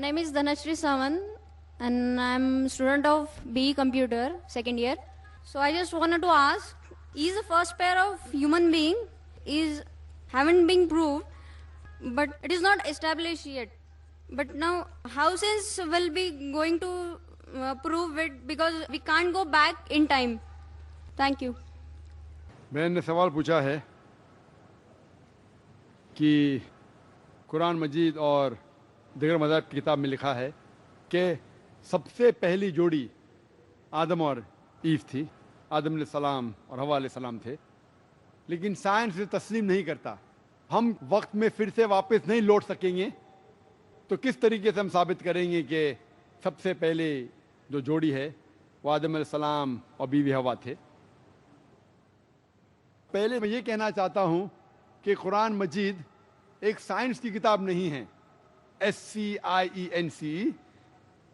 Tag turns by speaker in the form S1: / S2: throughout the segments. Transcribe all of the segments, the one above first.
S1: My name is Dhanashri Sawan and I'm student of BE Computer, second year. So I just wanted to ask, is the first pair of human being haven't been proved, but it is not established yet. But now how science will be going to prove it, because we can't go back in time. Thank you.
S2: मैंने सवाल पूछा है कि कुरान मजीद और दीगर मज़ाहिब की किताब में लिखा है कि सबसे पहली जोड़ी आदम और ईव थी, आदम अलैहिस्सलाम और हवा अलैहिस्सलाम थे, लेकिन साइंस इसे तस्लीम नहीं करता। हम वक्त में फिर से वापस नहीं लौट सकेंगे, तो किस तरीके से हम साबित करेंगे कि सबसे पहले जो जोड़ी है वो आदम अलैहिस्सलाम और बीवी हवा थे। पहले मैं ये कहना चाहता हूँ कि कुरान मजीद एक साइंस की किताब नहीं है, SCIENCE,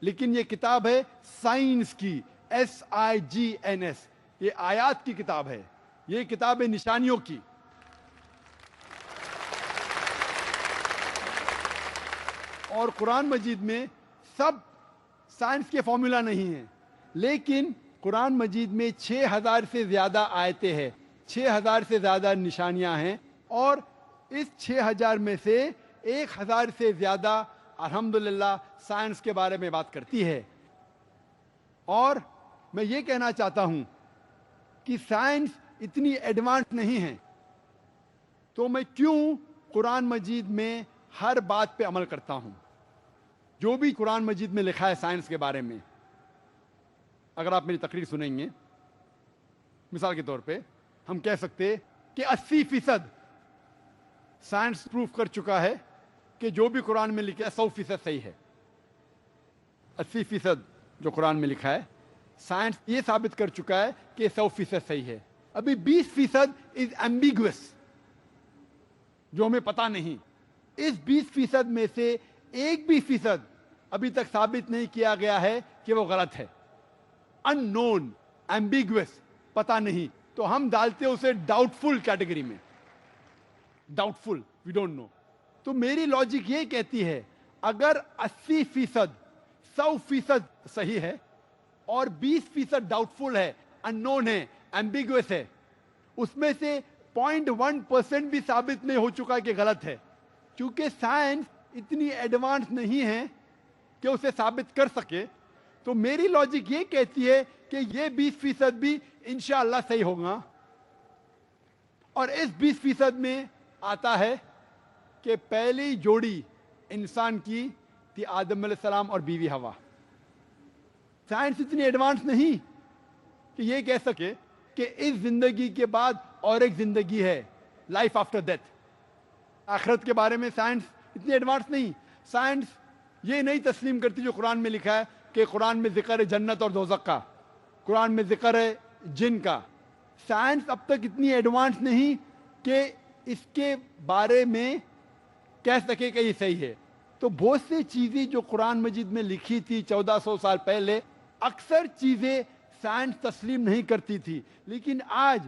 S2: लेकिन ये किताब है साइंस की, SIGNS। ये आयात की किताब है, ये किताब है निशानियों की। और कुरान मजीद में सब साइंस के फॉर्मूला नहीं है, लेकिन कुरान मजीद में 6000 से ज़्यादा आयतें हैं, 6000 से ज़्यादा निशानियां हैं, और इस 6000 में से 1000 से ज़्यादा अल्हम्दुलिल्लाह साइंस के बारे में बात करती है। और मैं ये कहना चाहता हूँ कि साइंस इतनी एडवांस नहीं है, तो मैं क्यों कुरान मजीद में हर बात पे अमल करता हूँ। जो भी कुरान मजीद में लिखा है साइंस के बारे में, अगर आप मेरी तकरीर सुनेंगे, मिसाल के तौर पे हम कह सकते कि 80% साइंस प्रूफ कर चुका है कि जो भी कुरान में लिखा है 100% सही है। 80% जो कुरान में लिखा है साइंस ये साबित कर चुका है कि 100% सही है। अभी 20% इज एम्बिगुअस, जो हमें पता नहीं। इस 20% में से 1% अभी तक साबित नहीं किया गया है कि वो गलत है। अननोन, एम्बिगुअस, पता नहीं, तो हम डालते उसे डाउटफुल कैटेगरी में। Doubtful, we don't know. तो मेरी लॉजिक ये कहती है, अगर 80% 100% सही है और 20% डाउटफुल है, अननोन है, एम्बिगुअस है, उसमें से 0.1% भी साबित नहीं हो चुका कि गलत है, क्योंकि साइंस इतनी एडवांस नहीं है कि उसे साबित कर सके। तो मेरी लॉजिक ये कहती है कि ये 20% भी इंशाअल्लाह सही होगा। और इस 20% में आता है कि पहली जोड़ी इंसान की थी आदम अलैहिस्सलाम और बीवी हवा। साइंस इतनी एडवांस नहीं कि ये कह सके कि इस जिंदगी के बाद और एक जिंदगी है, लाइफ आफ्टर डेथ। आखिरत के बारे में साइंस इतनी एडवांस नहीं। साइंस ये नहीं तस्लीम करती जो कुरान में लिखा है कि कुरान में जिक्र है जन्नत और दोज़ख का, कुरान में जिक्र है जिन का। साइंस अब तक इतनी एडवांस नहीं कि इसके बारे में कह सके कि ये सही है। तो बहुत सी चीज़ें जो कुरान मजीद में लिखी थी 1400 साल पहले, अक्सर चीज़ें साइंस तस्लीम नहीं करती थी, लेकिन आज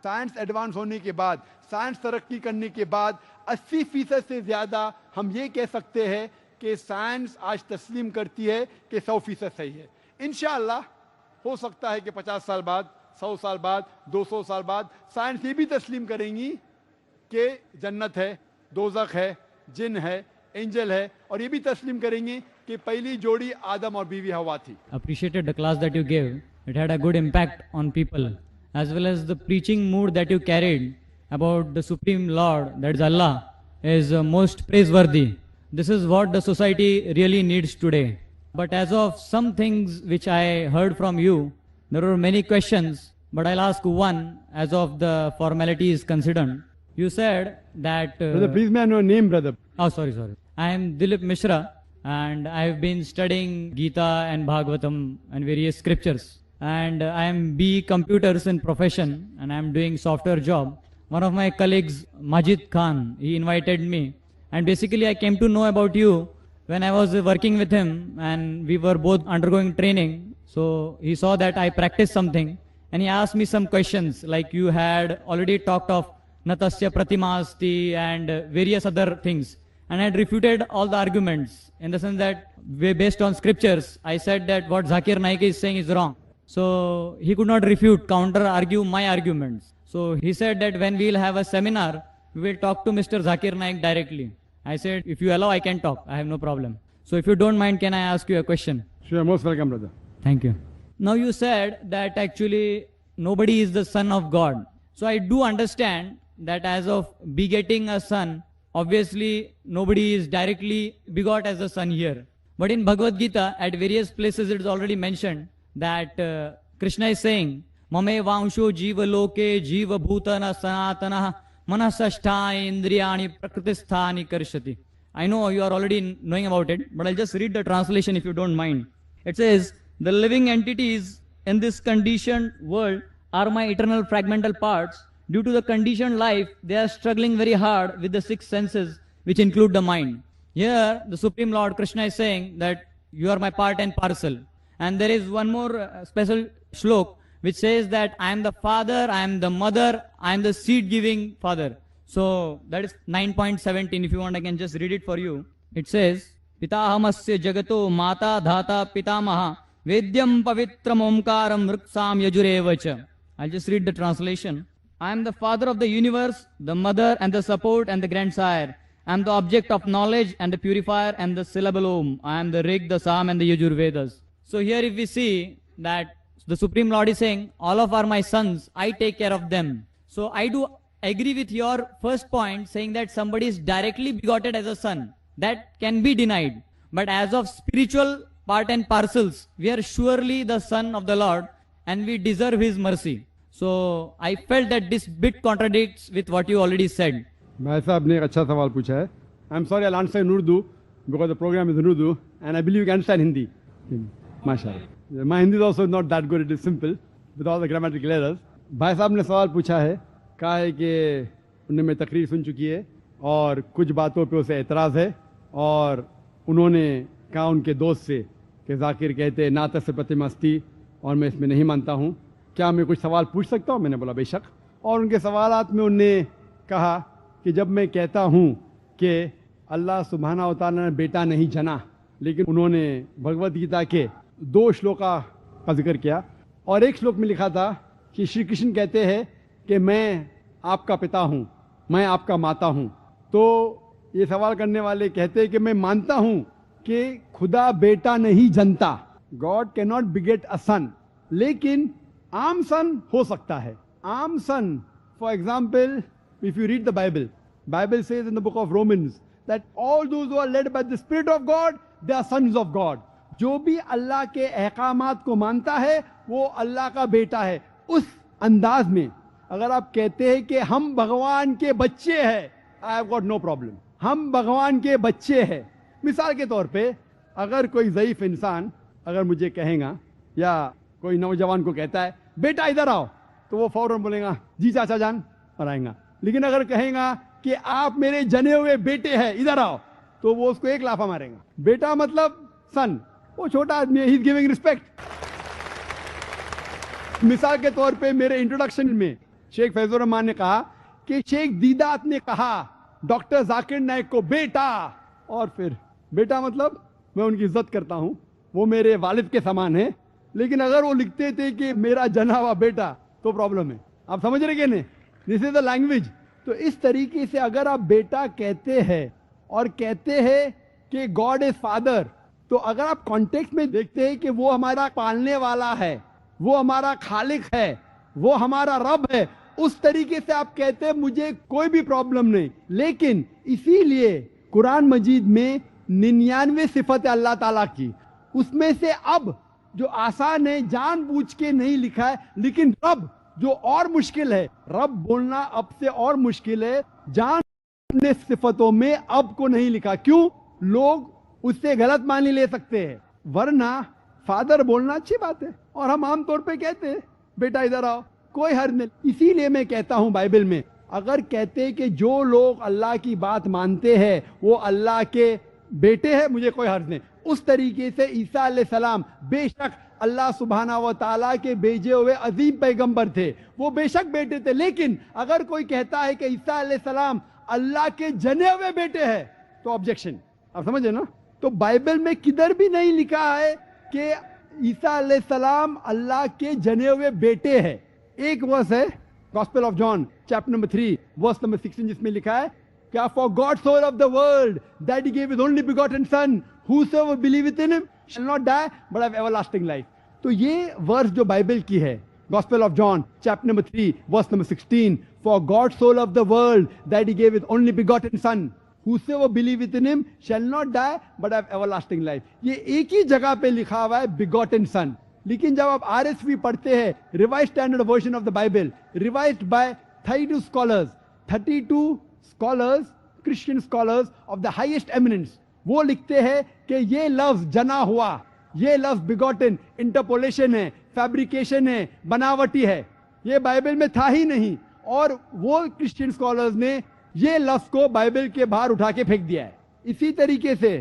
S2: साइंस एडवांस होने के बाद, साइंस तरक्की करने के बाद 80% से ज़्यादा हम ये कह सकते हैं कि साइंस आज तस्लीम करती है कि 100% सही है। इंशाअल्लाह हो सकता है कि 50 साल बाद, 100 साल बाद, 200 साल बाद साइंस ये भी तस्लीम करेंगी कि जन्नत है, दोज़ख है, जिन है, एंजल है, और ये भी तस्लीम करेंगे कि पहली जोड़ी आदम और बीवी हवा थी।
S3: Appreciated the class that you gave. It had a good impact on people, as well as the preaching mood that you carried about the Supreme Lord, that is Allah, is most praiseworthy. This is what the society really needs today. But as of some things which I heard from you, there were many questions, but I'll ask one as of the formality is considered. You said that...
S2: brother, please may I know your name, brother?
S3: Oh, sorry. I am Dilip Mishra, and I have been studying Gita and Bhagavatam and various scriptures. And I am BE Computers in profession, and I am doing software job. One of my colleagues, Majid Khan, he invited me. And basically I came to know about you when I was working with him, and we were both undergoing training. So he saw that I practiced something, and he asked me some questions, like you had already talked of Natasya Pratimasti and various other things. and I had refuted all the arguments in the sense that based on scriptures, I said that what Zakir Naik is saying is wrong. So he could not refute, counter argue my arguments. So he said that when we will have a seminar, we will talk to Mr. Zakir Naik directly. I said, if you allow, I can talk. I have no problem. So if you don't mind, can I ask you a question?
S2: Sure, most welcome, brother.
S3: Thank you. Now you said that actually nobody is the son of God. So I do understand that as of begetting a son, obviously nobody is directly begot as a son here. But in Bhagavad Gita, at various places it is already mentioned that Krishna is saying, Mame vansho jiva loke jiva bhutana sanatana manasasthani indriyani prakritisthani karshati. I know you are already knowing about it, but I'll just read the translation if you don't mind. It says, the living entities in this conditioned world are my eternal fragmental parts. Due to the conditioned life, they are struggling very hard with the six senses, which include the mind. Here, the Supreme Lord Krishna is saying that you are my part and parcel. And there is one more special shlok, which says that I am the father, I am the mother, I am the seed-giving father. So that is 9.17. If you want, I can just read it for you. It says, Pitahamasya jagato mata dhata pitamaha vedyam pavitram omkaram vriksam yajurevacha. I'll just read the translation. I am the father of the universe, the mother and the support and the grandsire. I am the object of knowledge and the purifier and the syllable Om. I am the Rig, the Sam and the Yajur Vedas. So here if we see that the Supreme Lord is saying, all of are my sons, I take care of them. So I do agree with your first point saying that somebody is directly begotten as a son. That can be denied. But as of spiritual part and parcels, we are surely the son of the Lord and we deserve His mercy. So I felt that this bit contradicts with what you already said.
S2: भाई साहब ने एक अच्छा सवाल पूछा है. I am sorry I answer in Urdu because the program is in Urdu and I believe you can understand Hindi. MashaAllah. My Hindi is also not that good. It is simple with all the grammatical errors. भाई साहब ने सवाल पूछा है, कहा है कि उन्होंने मेरी तकरीर सुन चुकी है और कुछ बातों पे उसे एतराज़ है और उन्होंने कहा उनके दोस्त से कि जाकिर कहते हैं नात से प्रतिमस्ती और मैं इसमें नहीं मानता हूँ, क्या मैं कुछ सवाल पूछ सकता हूँ? मैंने बोला बेशक. और उनके सवालात में उन्होंने कहा कि जब मैं कहता हूँ कि अल्लाह सुब्हाना व तआला ने बेटा नहीं जना, लेकिन उन्होंने भगवत गीता के 2 श्लोका का जिक्र किया और एक श्लोक में लिखा था कि श्री कृष्ण कहते हैं कि मैं आपका पिता हूँ, मैं आपका माता हूँ. तो ये सवाल करने वाले कहते हैं कि मैं मानता हूँ कि खुदा बेटा नहीं जनता, God can not beget a son, लेकिन आम सन हो सकता है. आम son, for example, if you read the Bible says in the book of Romans that all those who are led by the Spirit of God, they are sons of God. जो भी अल्लाह के अहकामात को मानता है वो अल्लाह का बेटा है. उस अंदाज में अगर आप कहते हैं कि हम भगवान के बच्चे हैं, I have got no problem. हम भगवान के बच्चे हैं. मिसाल के तौर पे अगर कोई ज़ईफ इंसान अगर मुझे कहेगा या कोई नौजवान को कहता है बेटा इधर आओ, तो वो फौरन बोलेगा जी चाचा जान और आएगा. लेकिन अगर कहेगा कि आप मेरे जने हुए बेटे हैं इधर आओ, तो वो उसको एक लाफा मारेगा. बेटा मतलब सन, वो छोटा आदमी है, ही इज गिविंग रिस्पेक्ट. मिसाल के तौर पे मेरे इंट्रोडक्शन में शेख फैजुर रहमान ने कहा कि शेख दीदात ने कहा डॉक्टर जाकिर नाइक को बेटा, और फिर बेटा मतलब मैं उनकी इज्जत करता हूं, वो मेरे वालिद के समान है. लेकिन अगर वो लिखते थे कि मेरा जना हुआ बेटा, तो प्रॉब्लम है. आप समझ रहे कि नहीं? This is the language. तो इस तरीके से अगर आप बेटा कहते हैं और कहते हैं कि गॉड इज फादर, तो अगर आप कॉन्टेक्स्ट में देखते हैं कि वो हमारा पालने वाला है, वो हमारा खालिक है, वो हमारा रब है, उस तरीके से आप कहते हैं मुझे कोई भी प्रॉब्लम नहीं. लेकिन इसीलिए कुरान मजीद में 99 सिफत है अल्लाह ताला की, उसमें से अब जो आसान है जानबूझ के नहीं लिखा है, लेकिन रब जो और मुश्किल है, रब बोलना अब से और मुश्किल है, जान अपने सिफतों में अब को नहीं लिखा. क्यों? लोग उससे गलत मानी ले सकते हैं. वरना फादर बोलना अच्छी बात है और हम आमतौर पे कहते हैं बेटा इधर आओ, कोई हर्ज नहीं. इसीलिए मैं कहता हूं बाइबल में अगर कहते हैं कि जो लोग अल्लाह की बात मानते हैं वो अल्लाह के बेटे हैं, मुझे कोई हर्ज नहीं. उस तरीके से ईसा अलैहिस्सलाम बेशक अल्लाह सुब्हाना व तआला के भेजे हुए अजीम पैगंबर थे, वो बेशक बेटे थे. लेकिन अगर कोई कहता है कि ईसा अलैहिस्सलाम अल्लाह के जने हुए बेटे हैं, तो ऑब्जेक्शन, आप समझे ना? तो बाइबल में किधर भी नहीं लिखा है कि ईसा अलैहिस्सलाम अल्लाह के जने हुए बेटे हैं। एक वर्स है gospel of John chapter number 3 verse number 16 जिसमें लिखा है क्या for God so loved the world that he gave his only begotten son whosoever believeth in him shall not die but have everlasting life. तो ये verse जो Bible की है gospel of John chapter number 3 verse number 16 for God so loved the world that he gave his only begotten sun Whosoever believeth in him shall not die but have everlasting life। ये एक ही जगह पे लिखा हुआ है begotten son। लेकिन जब आप RSV पढ़ते हैं revised standard version of the Bible revised by 32 scholars Christian scholars of the highest eminence, वो लिखते हैं कि ये लफ्ज जना हुआ, ये लफ्ज बिगॉटन इंटरपोलेशन है, फैब्रिकेशन है, बनावटी है, ये बाइबल में था ही नहीं। और वो क्रिश्चियन स्कॉलर्स ने ये लफ्ज को बाइबल के बाहर उठा के फेंक दिया है। इसी तरीके से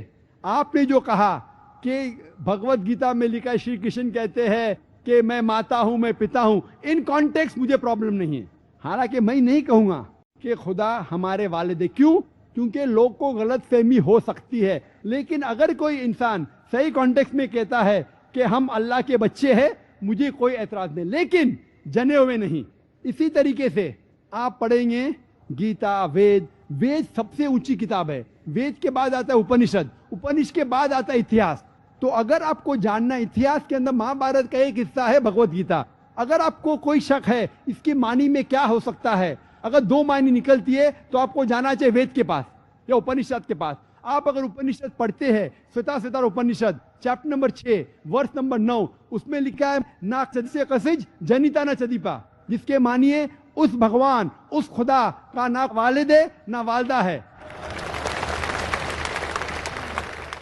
S2: आपने जो कहा कि भगवत गीता में लिखा है श्री कृष्ण कहते हैं कि मैं माता हूं मैं पिता हूं, इन कॉन्टेक्स्ट मुझे प्रॉब्लम नहीं है। हालांकि मैं नहीं कहूंगा कि खुदा हमारे वालिद है, क्यों? क्योंकि लोग को गलत फहमी हो सकती है। लेकिन अगर कोई इंसान सही कॉन्टेक्स्ट में कहता है कि हम अल्लाह के बच्चे हैं, मुझे कोई एतराज नहीं, लेकिन जने हुए नहीं। इसी तरीके से आप पढ़ेंगे गीता, वेद सबसे ऊंची किताब है। वेद के बाद आता है उपनिषद, उपनिषद के बाद आता है इतिहास। तो अगर आपको जानना, इतिहास के अंदर महाभारत का एक हिस्सा है भगवत गीता। अगर आपको कोई शक है इसकी मानी में क्या हो सकता है, अगर 2 मानी निकलती है तो आपको जाना चाहिए वेद के पास या उपनिषद के पास। आप अगर उपनिषद पढ़ते हैं Shvetashvatara Upanishad chapter number 6 verse number 9, उसमें लिखा है ना चदिसे कसिज जनिता ना चदीपा, जिसके मानिए उस भगवान उस खुदा का ना वालिद है ना वालदा है।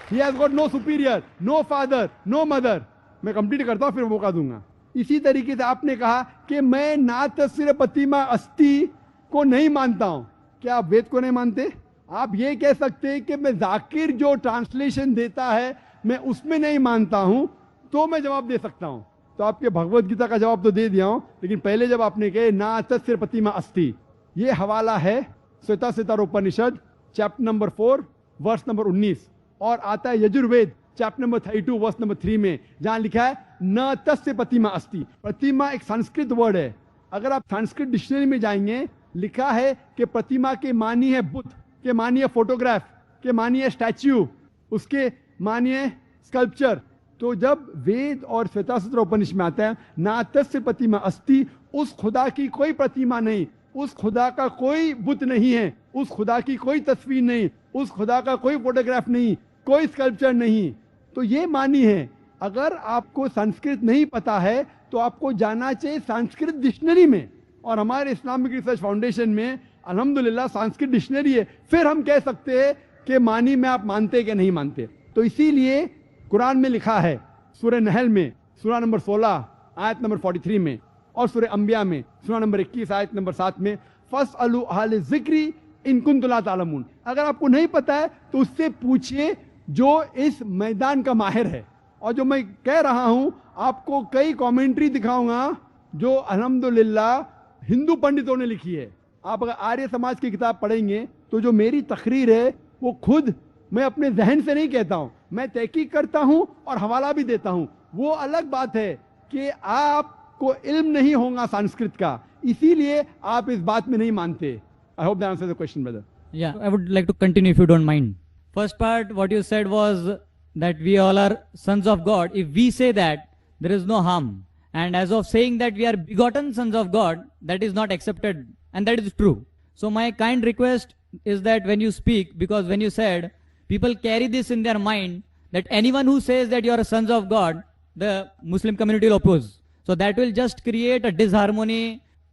S2: He has got no superior, no father, no mother। मैं कंप्लीट करता हूं फिर मौका दूंगा। इसी तरीके से आपने कहा कि मैं ना तस्वीर प्रतिमा अस्थि को नहीं मानता हूं। क्या आप वेद को नहीं मानते? आप ये कह सकते हैं कि मैं जाकिर जो ट्रांसलेशन देता है मैं उसमें नहीं मानता हूं, तो मैं जवाब दे सकता हूं। तो आपके भगवत गीता का जवाब तो दे दिया हूं, लेकिन पहले जब आपने कहे ना तस्वीर प्रतिमा अस्थि, ये हवाला है Shvetashvatara Upanishad chapter number 4 verse number 19, और आता है Yajurveda chapter number 32 verse number 3 में, जहां लिखा है न तस्य प्रतिमा अस्ति। प्रतिमा एक संस्कृत वर्ड है। अगर आप संस्कृत डिक्शनरी में जाएंगे, लिखा है कि प्रतिमा के मानी है बुद्ध, के मानी है फोटोग्राफ, के मानी है स्टैच्यू, उसके मानी है स्कल्पचर। तो जब वेद और श्वेताश्वतर उपनिषद में आता है ना तस्य प्रतिमा अस्ति, उस खुदा की कोई प्रतिमा नहीं, उस खुदा का कोई बुत नहीं है, उस खुदा की कोई तस्वीर नहीं, उस खुदा का कोई फोटोग्राफ नहीं, कोई स्कल्पचर नहीं। तो ये मानी है। अगर आपको संस्कृत नहीं पता है तो आपको जाना चाहिए संस्कृत डिक्शनरी में, और हमारे इस्लामिक रिसर्च फाउंडेशन में अल्हम्दुलिल्लाह संस्कृत डिक्शनरी है। फिर हम कह सकते हैं कि मानी में आप मानते कि नहीं मानते। तो इसीलिए कुरान में लिखा है सूरह नहल में सूरह नंबर 16 आयत नंबर 43 में, और सूरह अंबिया में सूरह नंबर 21 आयत नंबर 7 में, फस्अलू अहल ज़िक्री इन कुंतुम ला तालमून। अगर आपको नहीं पता है तो उससे पूछिए जो इस मैदान का माहिर है। और जो मैं कह रहा हूं आपको कई कमेंट्री दिखाऊंगा जो अल्हम्दुलिल्लाह हिंदू पंडितों ने लिखी है। आप अगर आर्य समाज की किताब पढ़ेंगे तो जो मेरी तकरीर है वो खुद मैं अपने जहन से नहीं कहता हूं, मैं तहकीक करता हूं और हवाला भी देता हूं। वो अलग बात है कि आपको इल्म नहीं होगा संस्कृत का, इसीलिए आप इस बात में नहीं मानते। I hope that answers the question, brother.
S3: Yeah, I would like to continue if you don't mind. First part, what you said was that we all are sons of God. If we say that, there is no harm. And as of saying that we are begotten sons of God, that is not accepted. And that is true. So my kind request is that when you speak, because when you said, people carry this in their mind, that anyone who says that you are sons of God, the Muslim community will oppose. So that will just create a disharmony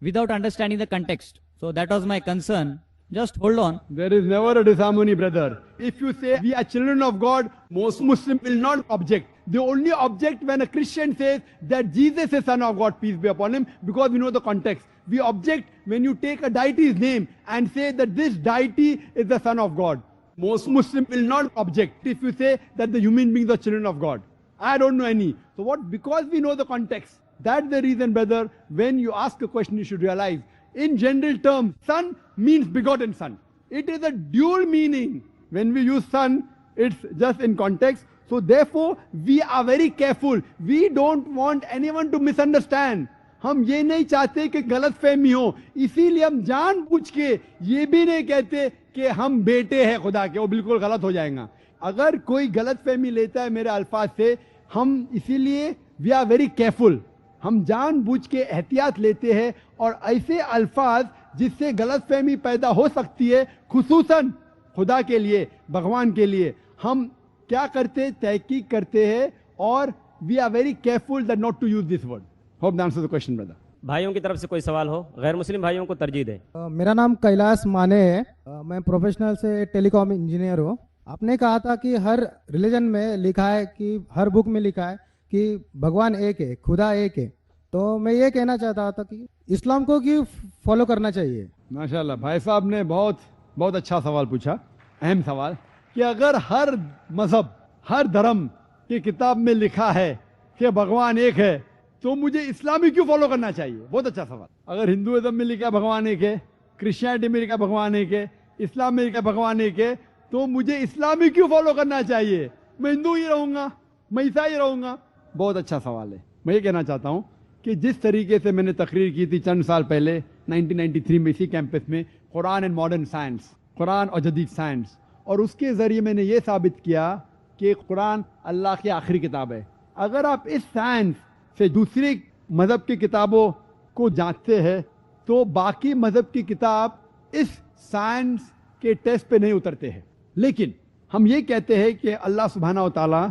S3: without understanding the context. So that was my concern. Just hold on.
S2: There is never a disharmony, brother. If you say we are children of God, most Muslims will not object. They only object when a Christian says that Jesus is son of God, peace be upon him, because we know the context. We object when you take a deity's name and say that this deity is the son of God. Most Muslims will not object if you say that the human beings are children of God. I don't know any. So what? Because we know the context. That's the reason, brother, when you ask a question, you should realize in general terms, son means begotten son. It is a dual meaning. When we use sun, it's just in context. So therefore, we are very careful. We don't want anyone to misunderstand. ہم یہ نہیں چاہتے کہ غلط فہمی ہو, اسی لیے ہم جان بوجھ کے یہ بھی نہیں کہتے کہ ہم بیٹے ہیں خدا کے, وہ بالکل غلط ہو جائیں گا. اگر کوئی غلط فہمی لیتا ہے میرے الفاظ سے, ہم اسی لیے وی آر ویری کیئرفل, ہم جان بوجھ کے احتیاط لیتے ہیں, اور ایسے الفاظ جس سے غلط فہمی پیدا ہو سکتی ہے, خصوصاً خدا کے لیے, بھگوان کے لیے, ہم کیا کرتے, تحقیق کرتے ہیں, اور we are very careful that not to use this word. Hope that answers the question brother.
S4: بھائیوں کی طرف سے کوئی سوال ہو, غیر مسلم بھائیوں کو ترجیح دیں.
S5: میرا نام کیلاش مانے ہے, میں پروفیشنل سے ٹیلی کام انجینئر ہوں. آپ نے کہا تھا کہ ہر ریلیجن میں لکھا ہے, کہ ہر بک میں لکھا ہے کہ بھگوان ایک ہے, خدا ایک ہے. تو میں یہ کہنا چاہتا تھا کہ اسلام کو کیوں فالو کرنا چاہیے؟
S2: ماشاءاللہ, بھائی صاحب نے بہت اچھا سوال پوچھا, اہم سوال, کہ اگر ہر مذہب, ہر دھرم کی کتاب میں لکھا ہے کہ بھگوان ایک ہے, تو مجھے اسلامی کیوں فالو کرنا چاہیے؟ بہت اچھا سوال. اگر ہندوازم میں لکھا بھگوان ایک ہے, کرسچینٹی میں لکھا بھگوان ایک ہے, اسلام میں لکھا بھگوان ایک ہے, تو مجھے اسلامی کیوں فالو کرنا چاہیے؟ میں ہندو ہی رہوں گا, میں عیسائی رہوں گا. بہت اچھا سوال ہے. میں یہ کہنا چاہتا ہوں کہ جس طریقے سے میں نے تقریر کی تھی چند سال پہلے 1993 میں اسی کیمپس میں, قرآن اینڈ ماڈرن سائنس, قرآن اور جدید سائنس, اور اس کے ذریعے میں نے یہ ثابت کیا کہ قرآن اللہ کی آخری کتاب ہے. اگر آپ اس سائنس سے دوسری مذہب کی کتابوں کو جانچتے ہیں, تو باقی مذہب کی کتاب اس سائنس کے ٹیسٹ پہ نہیں اترتے ہیں. لیکن ہم یہ کہتے ہیں کہ اللہ سبحانہ و تعالیٰ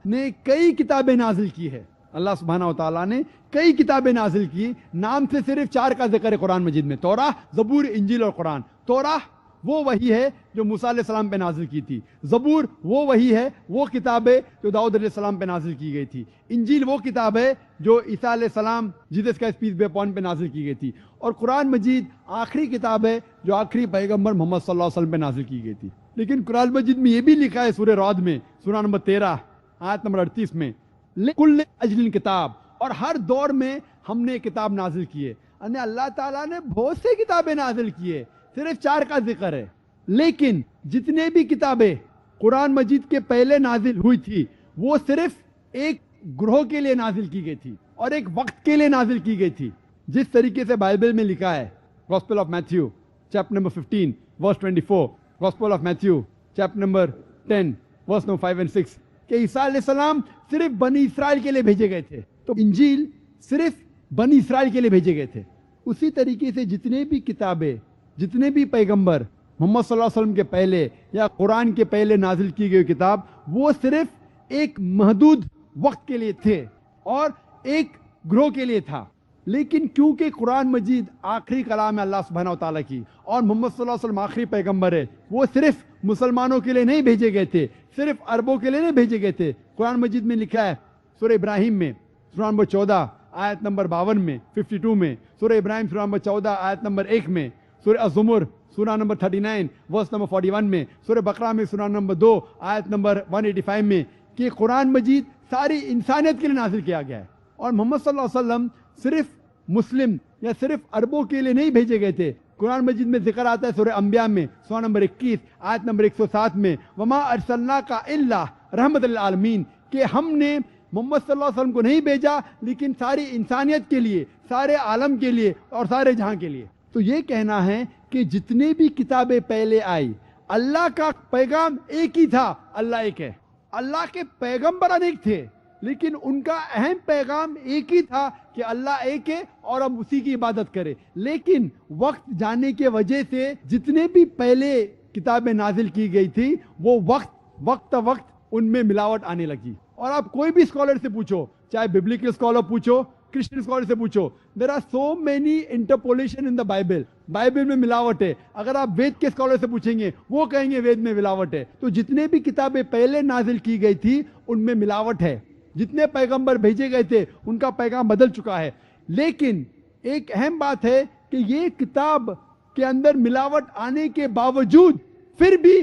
S2: نے کئی کتابیں نازل کی ہے, اللہ سبحانہ و تعالیٰ نے کئی کتابیں نازل کی. نام سے صرف 4 کا ذکر ہے قرآن مجید میں, توراہ, زبور, انجیل اور قرآن. توراہ وہ وہی ہے جو موسیٰ علیہ السلام پہ نازل کی تھی. زبور وہ وہی ہے, وہ کتاب ہے جو داؤد علیہ السلام پہ نازل کی گئی تھی. انجیل وہ کتاب ہے جو عیسیٰ علیہ السلام, Jesus Christ peace be upon پہ نازل کی گئی تھی. اور قرآن مجید آخری کتاب ہے جو آخری پیغمبر محمد صلی اللہ علیہ وسلم پہ نازل کی گئی تھی. لیکن قرآن مجید میں یہ بھی لکھا ہے سورہ رعد میں, سورہ نمبر 13 آیت نمبر 38 میں, لکل اجل کتاب, اور ہر دور میں ہم نے کتاب نازل کی ہے. یعنی اللہ تعالیٰ نے بہت سی کتابیں نازل کی ہے, صرف 4 کا ذکر ہے. لیکن جتنے بھی کتابیں قرآن مجید کے پہلے نازل ہوئی تھی, وہ صرف ایک گروہ کے لیے نازل کی گئی تھی اور ایک وقت کے لیے نازل کی گئی تھی. جس طریقے سے بائبل میں لکھا ہے, gospel of Matthew chapter number 15 verse 24, gospel of Matthew chapter number 10 verse number 5 and 6, کہ عیسیٰ علیہ السلام صرف بنی اسرائیل کے لیے بھیجے گئے تھے, تو انجیل صرف بنی اسرائیل کے لیے بھیجے گئے تھے. اسی طریقے سے جتنے بھی کتابیں, جتنے بھی پیغمبر محمد صلی اللہ علیہ وسلم کے پہلے یا قرآن کے پہلے نازل کی گئی کتاب, وہ صرف ایک محدود وقت کے لیے تھے اور ایک گروہ کے لیے تھا. لیکن کیونکہ قرآن مجید آخری کلام ہے اللہ سبحانہ و تعالیٰ کی, اور محمد صلی اللہ علیہ وسلم آخری پیغمبر ہے, وہ صرف مسلمانوں کے لیے نہیں بھیجے گئے تھے, صرف عربوں کے لیے نہیں بھیجے گئے تھے. قرآن مجید میں لکھا ہے سورہ ابراہیم میں سورہ نمبر 14 آیت نمبر 52 میں, 52 میں, سورہ ابراہیم سورہ نمبر 14 آیت نمبر 1 میں, سورہ الزمر سورہ نمبر 39 ورس نمبر 41 میں, سورہ بقرہ میں سورہ نمبر 2 آیت نمبر 185 میں, کہ قرآن مجید ساری انسانیت کے لیے نازل کیا گیا ہے. اور محمد صلی اللہ علیہ وسلم صرف مسلم یا صرف عربوں کے لیے نہیں بھیجے گئے تھے. قرآن مجید میں ذکر آتا ہے سورہ انبیاء میں سورہ نمبر 21 آیت نمبر 107 میں, وما ارسلناک الا رحمت للعالمین, کہ ہم نے محمد صلی اللہ علیہ وسلم کو نہیں بھیجا لیکن ساری انسانیت کے لیے, سارے عالم کے لیے اور سارے جہاں کے لیے. تو یہ کہنا ہے کہ جتنے بھی کتابیں پہلے آئی, اللہ کا پیغام ایک ہی تھا, اللہ ایک ہے. اللہ کے پیغمبر انیک تھے, لیکن ان کا اہم پیغام ایک ہی تھا کہ اللہ ایک ہے اور ہم اسی کی عبادت کریں. لیکن وقت جانے کی وجہ سے جتنے بھی پہلے کتابیں نازل کی گئی تھی, وہ وقت ان میں ملاوٹ آنے لگی. اور آپ کوئی بھی اسکالر سے پوچھو, چاہے ببلیکل اسکالر پوچھو, کرسچن اسکالر سے پوچھو, there are so many interpolation in the Bible. Bible میں ملاوٹ ہے. اگر آپ وید کے اسکالر سے پوچھیں گے, وہ کہیں گے وید میں ملاوٹ ہے. تو جتنے بھی کتابیں پہلے نازل کی گئی تھی ان میں ملاوٹ ہے. جتنے پیغمبر بھیجے گئے تھے ان کا پیغام بدل چکا ہے. لیکن ایک اہم بات ہے کہ یہ کتاب کے اندر ملاوٹ آنے کے باوجود پھر بھی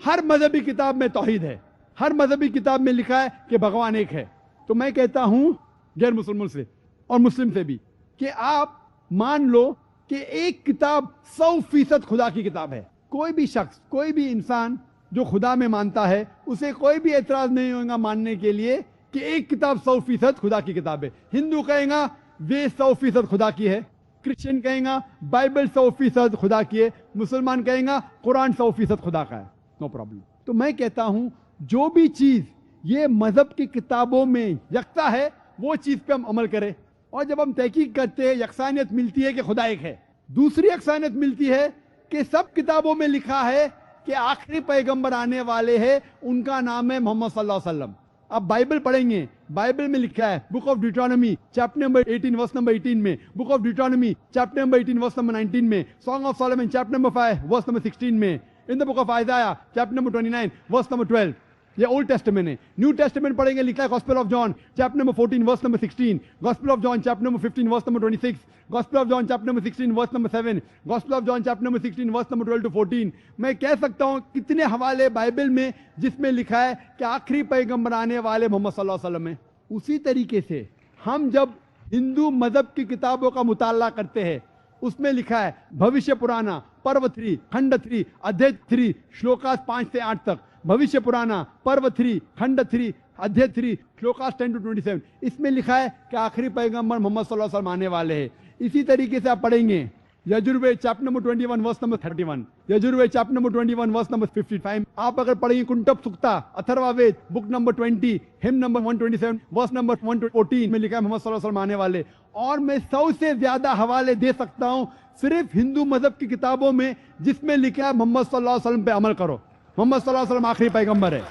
S2: ہر مذہبی کتاب میں توحید ہے, ہر مذہبی کتاب میں لکھا ہے کہ بھگوان ایک ہے. تو میں کہتا ہوں غیر مسلموں سے اور مسلم سے بھی کہ آپ مان لو کہ ایک کتاب 100% خدا کی کتاب ہے. کوئی بھی شخص, کوئی بھی انسان جو خدا میں مانتا ہے اسے کوئی بھی اعتراض نہیں ہوگا ماننے کے لیے کہ ایک کتاب 100% خدا کی کتاب ہے. ہندو کہے گا وہ 100% خدا کی ہے, کرسچن کہیں گا بائبل 100% خدا کی ہے, مسلمان کہیں گا قرآن 100% خدا کا ہے. No problem. تو میں کہتا ہوں جو بھی چیز یہ مذہب کی کتابوں میں یکساں ہے وہ چیز پہ ہم عمل کریں. اور جب ہم تحقیق کرتے ہیں یکسانیت ملتی ہے کہ خدا ایک ہے. دوسری یکسانیت ملتی ہے کہ سب کتابوں میں لکھا ہے کہ آخری پیغمبر آنے والے ہیں, ان کا نام ہے محمد صلی اللہ علیہ وسلم. آپ بائبل پڑھیں گے, بائبل میں لکھا ہے book of Deuteronomy chapter number 18 verse number 18 میں, book of Deuteronomy chapter number 18 verse number 19 میں, song of Solomon chapter number 5 verse number 16 میں, in the book of Isaiah chapter number 29 verse number 12. یہ old testament ہے. New testament پڑھیں گے لکھا ہے gospel of John chapter number 14 verse number 16, gospel of John chapter number 15 verse number 26, gospel of John chapter number 16 verse number 7, gospel of John chapter number 16 verse number 12 to 14. میں کہہ سکتا ہوں کتنے حوالے بائبل میں جس میں لکھا ہے کہ آخری پیغمبر آنے والے محمد صلی اللہ علیہ وسلم ہیں. اسی طریقے سے ہم جب ہندو مذہب کی کتابوں کا مطالعہ کرتے ہیں اس میں لکھا ہے بھوشیہ پرانا پرو 3 کھنڈ 3 ادھیے 3 شلوکاس 5 سے 8 تک, بھوشیہ پرانا پرو 3 کھنڈ 3 ادھیے 3 شلوکاس 10 to 27. اس میں لکھا ہے کہ آخری پیغمبر محمد صلی اللہ علیہ وسلم آنے والے ہیں. اسی طریقے سے آپ پڑھیں گے Yajurveda chapter number 21 verse number 31, Yajurveda chapter number 21 verse number 55. آپ اگر پڑھیں گے کنٹب سکتا اتھروا وید بک نمبر 20 ہم نمبر 127 ورس نمبر 114 میں لکھا ہے محمد صلی اللہ علیہ وسلم آنے والے. اور میں 100 سے زیادہ حوالے دے سکتا ہوں صرف ہندو مذہب کی کتابوں میں جس میں لکھا ہے محمد صلی اللہ علیہ وسلم پہ عمل کرو, محمد صلی اللہ علیہ وسلم آخری پیغمبر ہے.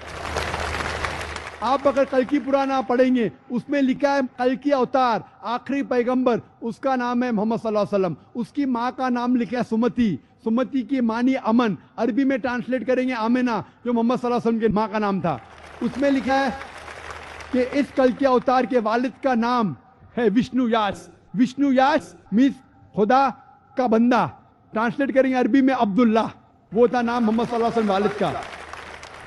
S2: آپ اگر کلکی پرانا پڑھیں گے اس میں لکھا ہے کلکی اوتار آخری پیغمبر اس کا نام ہے محمد صلی اللہ علیہ وسلم. اس کی ماں کا نام لکھا ہے سمتی, سمتی کی معنی امن, عربی میں ٹرانسلیٹ کریں گے آمنہ جو محمد صلی اللہ علیہ وسلم کے ماں کا نام تھا. اس میں لکھا ہے کہ اس کلکی اوتار کے والد کا نام ہے وشنو یاس. وشنو یاس مینس خدا کا بندہ, ٹرانسلیٹ کریں گے عربی میں عبداللہ, وہ تھا نام محمد صلی اللہ علیہ وسلم والد کا.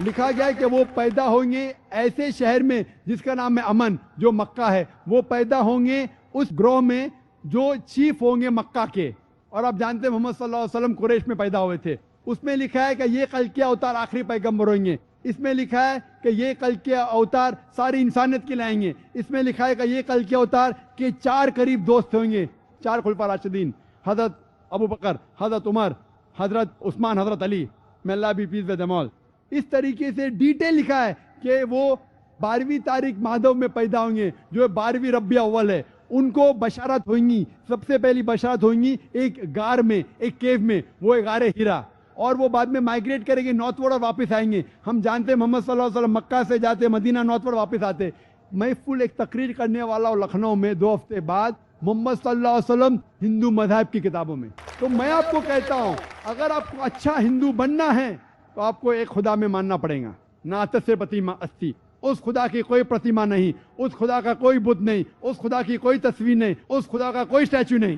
S2: لکھا گیا ہے کہ وہ پیدا ہوں گے ایسے شہر میں جس کا نام ہے امن جو مکہ ہے. وہ پیدا ہوں گے اس گروہ میں جو چیف ہوں گے مکہ کے. اور آپ جانتے ہیں محمد صلی اللہ علیہ وسلم قریش میں پیدا ہوئے تھے. اس میں لکھا ہے کہ یہ کلکی اوتار آخری پیغمبر ہوں گے. اس میں لکھا ہے کہ یہ کلکی اوتار ساری انسانیت کے لائیں گے. اس میں لکھا ہے کہ یہ کلکی اوتار کے 4 قریب دوست ہوں گے, 4 خلفاء راشدین, حضرت ابو بکر, حضرت عمر, حضرت عثمان, حضرت علی, may Allah be pleased with them all. اس طریقے سے ڈیٹیل لکھا ہے کہ وہ 12ویں تاریخ مادھو میں پیدا ہوں گے جو 12ویں ربیع اول ہے. ان کو بشارت ہوئیں گی, سب سے پہلی بشارت ہوئیں گی ایک غار میں, ایک کیو میں, وہ غار ہیرا. اور وہ بعد میں مائگریٹ کریں گے نارتھ ورڈ اور واپس آئیں گے. ہم جانتے ہیں محمد صلی اللہ علیہ وسلم مکہ سے جاتے مدینہ نارتھ ورڈ واپس آتے. میں فل ایک تقریر کرنے والا ہوں لکھنؤ میں 2 ہفتے بعد محمد صلی اللہ علیہ وسلم ہندو مذہب کی کتابوں میں. تو میں آپ کو کہتا ہوں اگر آپ کو اچھا ہندو بننا ہے تو آپ کو ایک خدا میں ماننا پڑے گا. ناتس پرتیما استی, اس خدا کی کوئی پرتیما نہیں, اس خدا کا کوئی بت نہیں, اس خدا کی کوئی تصویر نہیں, اس خدا کا کوئی اسٹیچو نہیں.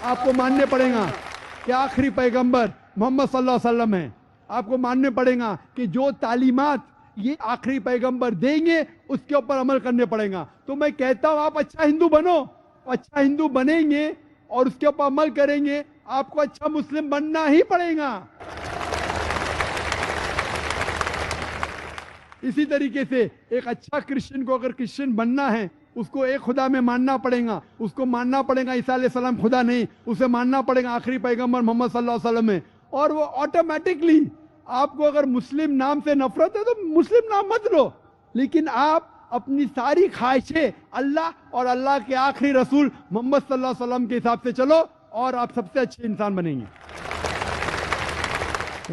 S2: آپ کو ماننے پڑے گا کہ آخری پیغمبر محمد صلی اللہ علیہ وسلم ہے. آپ کو ماننے پڑے گا کہ جو تعلیمات یہ آخری پیغمبر دیں گے اس کے اوپر عمل کرنے پڑے گا. تو میں کہتا ہوں آپ اچھا ہندو بنو, اچھا ہندو بنیں گے اور اس کے اوپر عمل کریں گے, آپ کو اچھا مسلم بننا ہی پڑے گا. اسی طریقے سے ایک اچھا کرسچن کو اگر کرسچن بننا ہے اس کو ایک خدا میں ماننا پڑے گا. اس کو ماننا پڑے گا عیسیٰ علیہ السلام خدا نہیں, اسے ماننا پڑے گا آخری پیغمبر محمد صلی اللہ علیہ وسلم ہے. اور وہ آٹومیٹکلی آپ کو اگر مسلم نام سے نفرت ہے تو مسلم نام مت لو, لیکن آپ اپنی ساری خواہشیں اللہ اور اللہ کے آخری رسول محمد صلی اللہ علیہ وسلم کے حساب سے چلو اور آپ سب سے اچھے انسان بنیں گے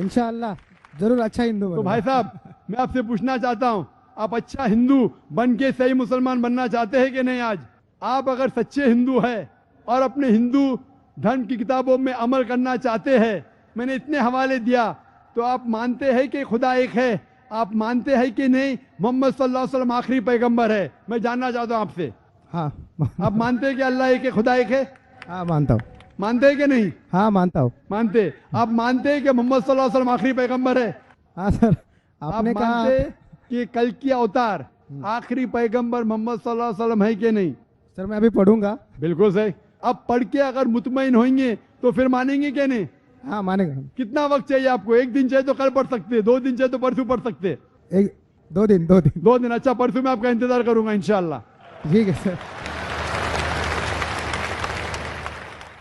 S5: انشاءاللہ. ضرور اچھا ہندو
S2: تو
S5: بنو.
S2: بھائی صاحب میں آپ سے پوچھنا چاہتا ہوں, آپ اچھا ہندو بن کے صحیح مسلمان بننا چاہتے ہیں کہ نہیں؟ آج آپ اگر سچے ہندو ہیں اور اپنے ہندو دھرم کی کتابوں میں عمل کرنا چاہتے ہیں, میں نے اتنے حوالے دیا, تو آپ مانتے ہیں کہ خدا ایک ہے؟ آپ مانتے ہیں کہ نہیں محمد صلی اللہ علیہ وسلم آخری پیغمبر ہے؟ میں جاننا چاہتا ہوں آپ سے,
S5: ہاں
S2: آپ مانتے ہیں کہ اللہ ایک ہے, خدا ایک ہے؟
S5: ہاں مانتا ہوں.
S2: مانتے ہیں کہ نہیں؟
S5: ہاں مانتا ہوں.
S2: مانتے. آپ مانتے ہیں کہ محمد صلی اللہ علیہ وسلم آخری پیغمبر ہے؟
S5: ہاں سر, آپ
S2: آپ
S5: نے کہا.
S2: مانتے کہ کل کی اوتار آخری پیغمبر محمد صلی اللہ علیہ وسلم ہے کہ نہیں؟
S5: سر میں ابھی پڑھوں گا.
S2: بالکل صحیح. اب پڑھ کے اگر مطمئن ہوئیں گے تو پھر مانیں گے کہ نہیں؟
S5: हाँ मानेगा।
S2: कितना वक्त चाहिए आपको? एक दिन चाहिए तो कल पढ़ सकते हैं, 2 दिन चाहिए तो परसों पढ़ सकते हैं।
S5: एक 2 दिन 2 दिन
S2: 2 दिन, अच्छा परसों मैं आपका इंतजार करूंगा इंशाल्लाह।
S5: ठीक है सर।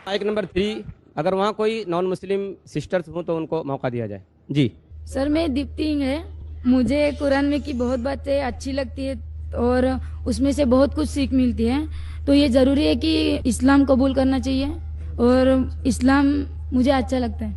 S4: माइक नंबर 3, अगर वहाँ कोई नॉन मुस्लिम सिस्टर्स हों तो उनको मौका दिया जाए। जी।
S6: सर मैं दीप्ति है। मुझे कुरान में की बहुत बातें अच्छी लगती है और उसमें से बहुत कुछ सीख मिलती है। तो ये ज़रूरी है कि इस्लाम कबूल करना चाहिए और इस्लाम मुझे अच्छा लगता है।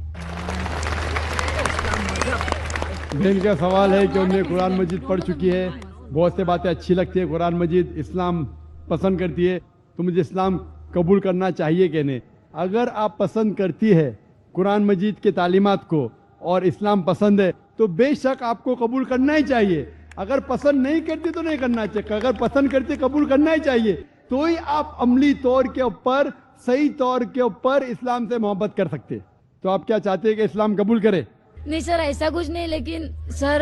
S2: बहन का सवाल है कि उन्हें कुरान मजीद पढ़ चुकी है, बहुत से बातें अच्छी लगती है, कुरान मजीद इस्लाम पसंद करती है, तो मुझे इस्लाम कबूल करना चाहिए कि नहीं? अगर आप पसंद करती है कुरान मजीद के तालीमात को और इस्लाम पसंद है तो बेशक आपको कबूल करना ही चाहिए। अगर पसंद नहीं करती तो नहीं करना चाहिए, अगर पसंद करती कबूल करना ही चाहिए। तो ही आप अमली तौर के ऊपर, सही तौर के ऊपर इस्लाम से मोहब्बत कर सकते। तो आप क्या चाहते हैं कि इस्लाम कबूल करे?
S6: नहीं सर ऐसा कुछ नहीं, लेकिन सर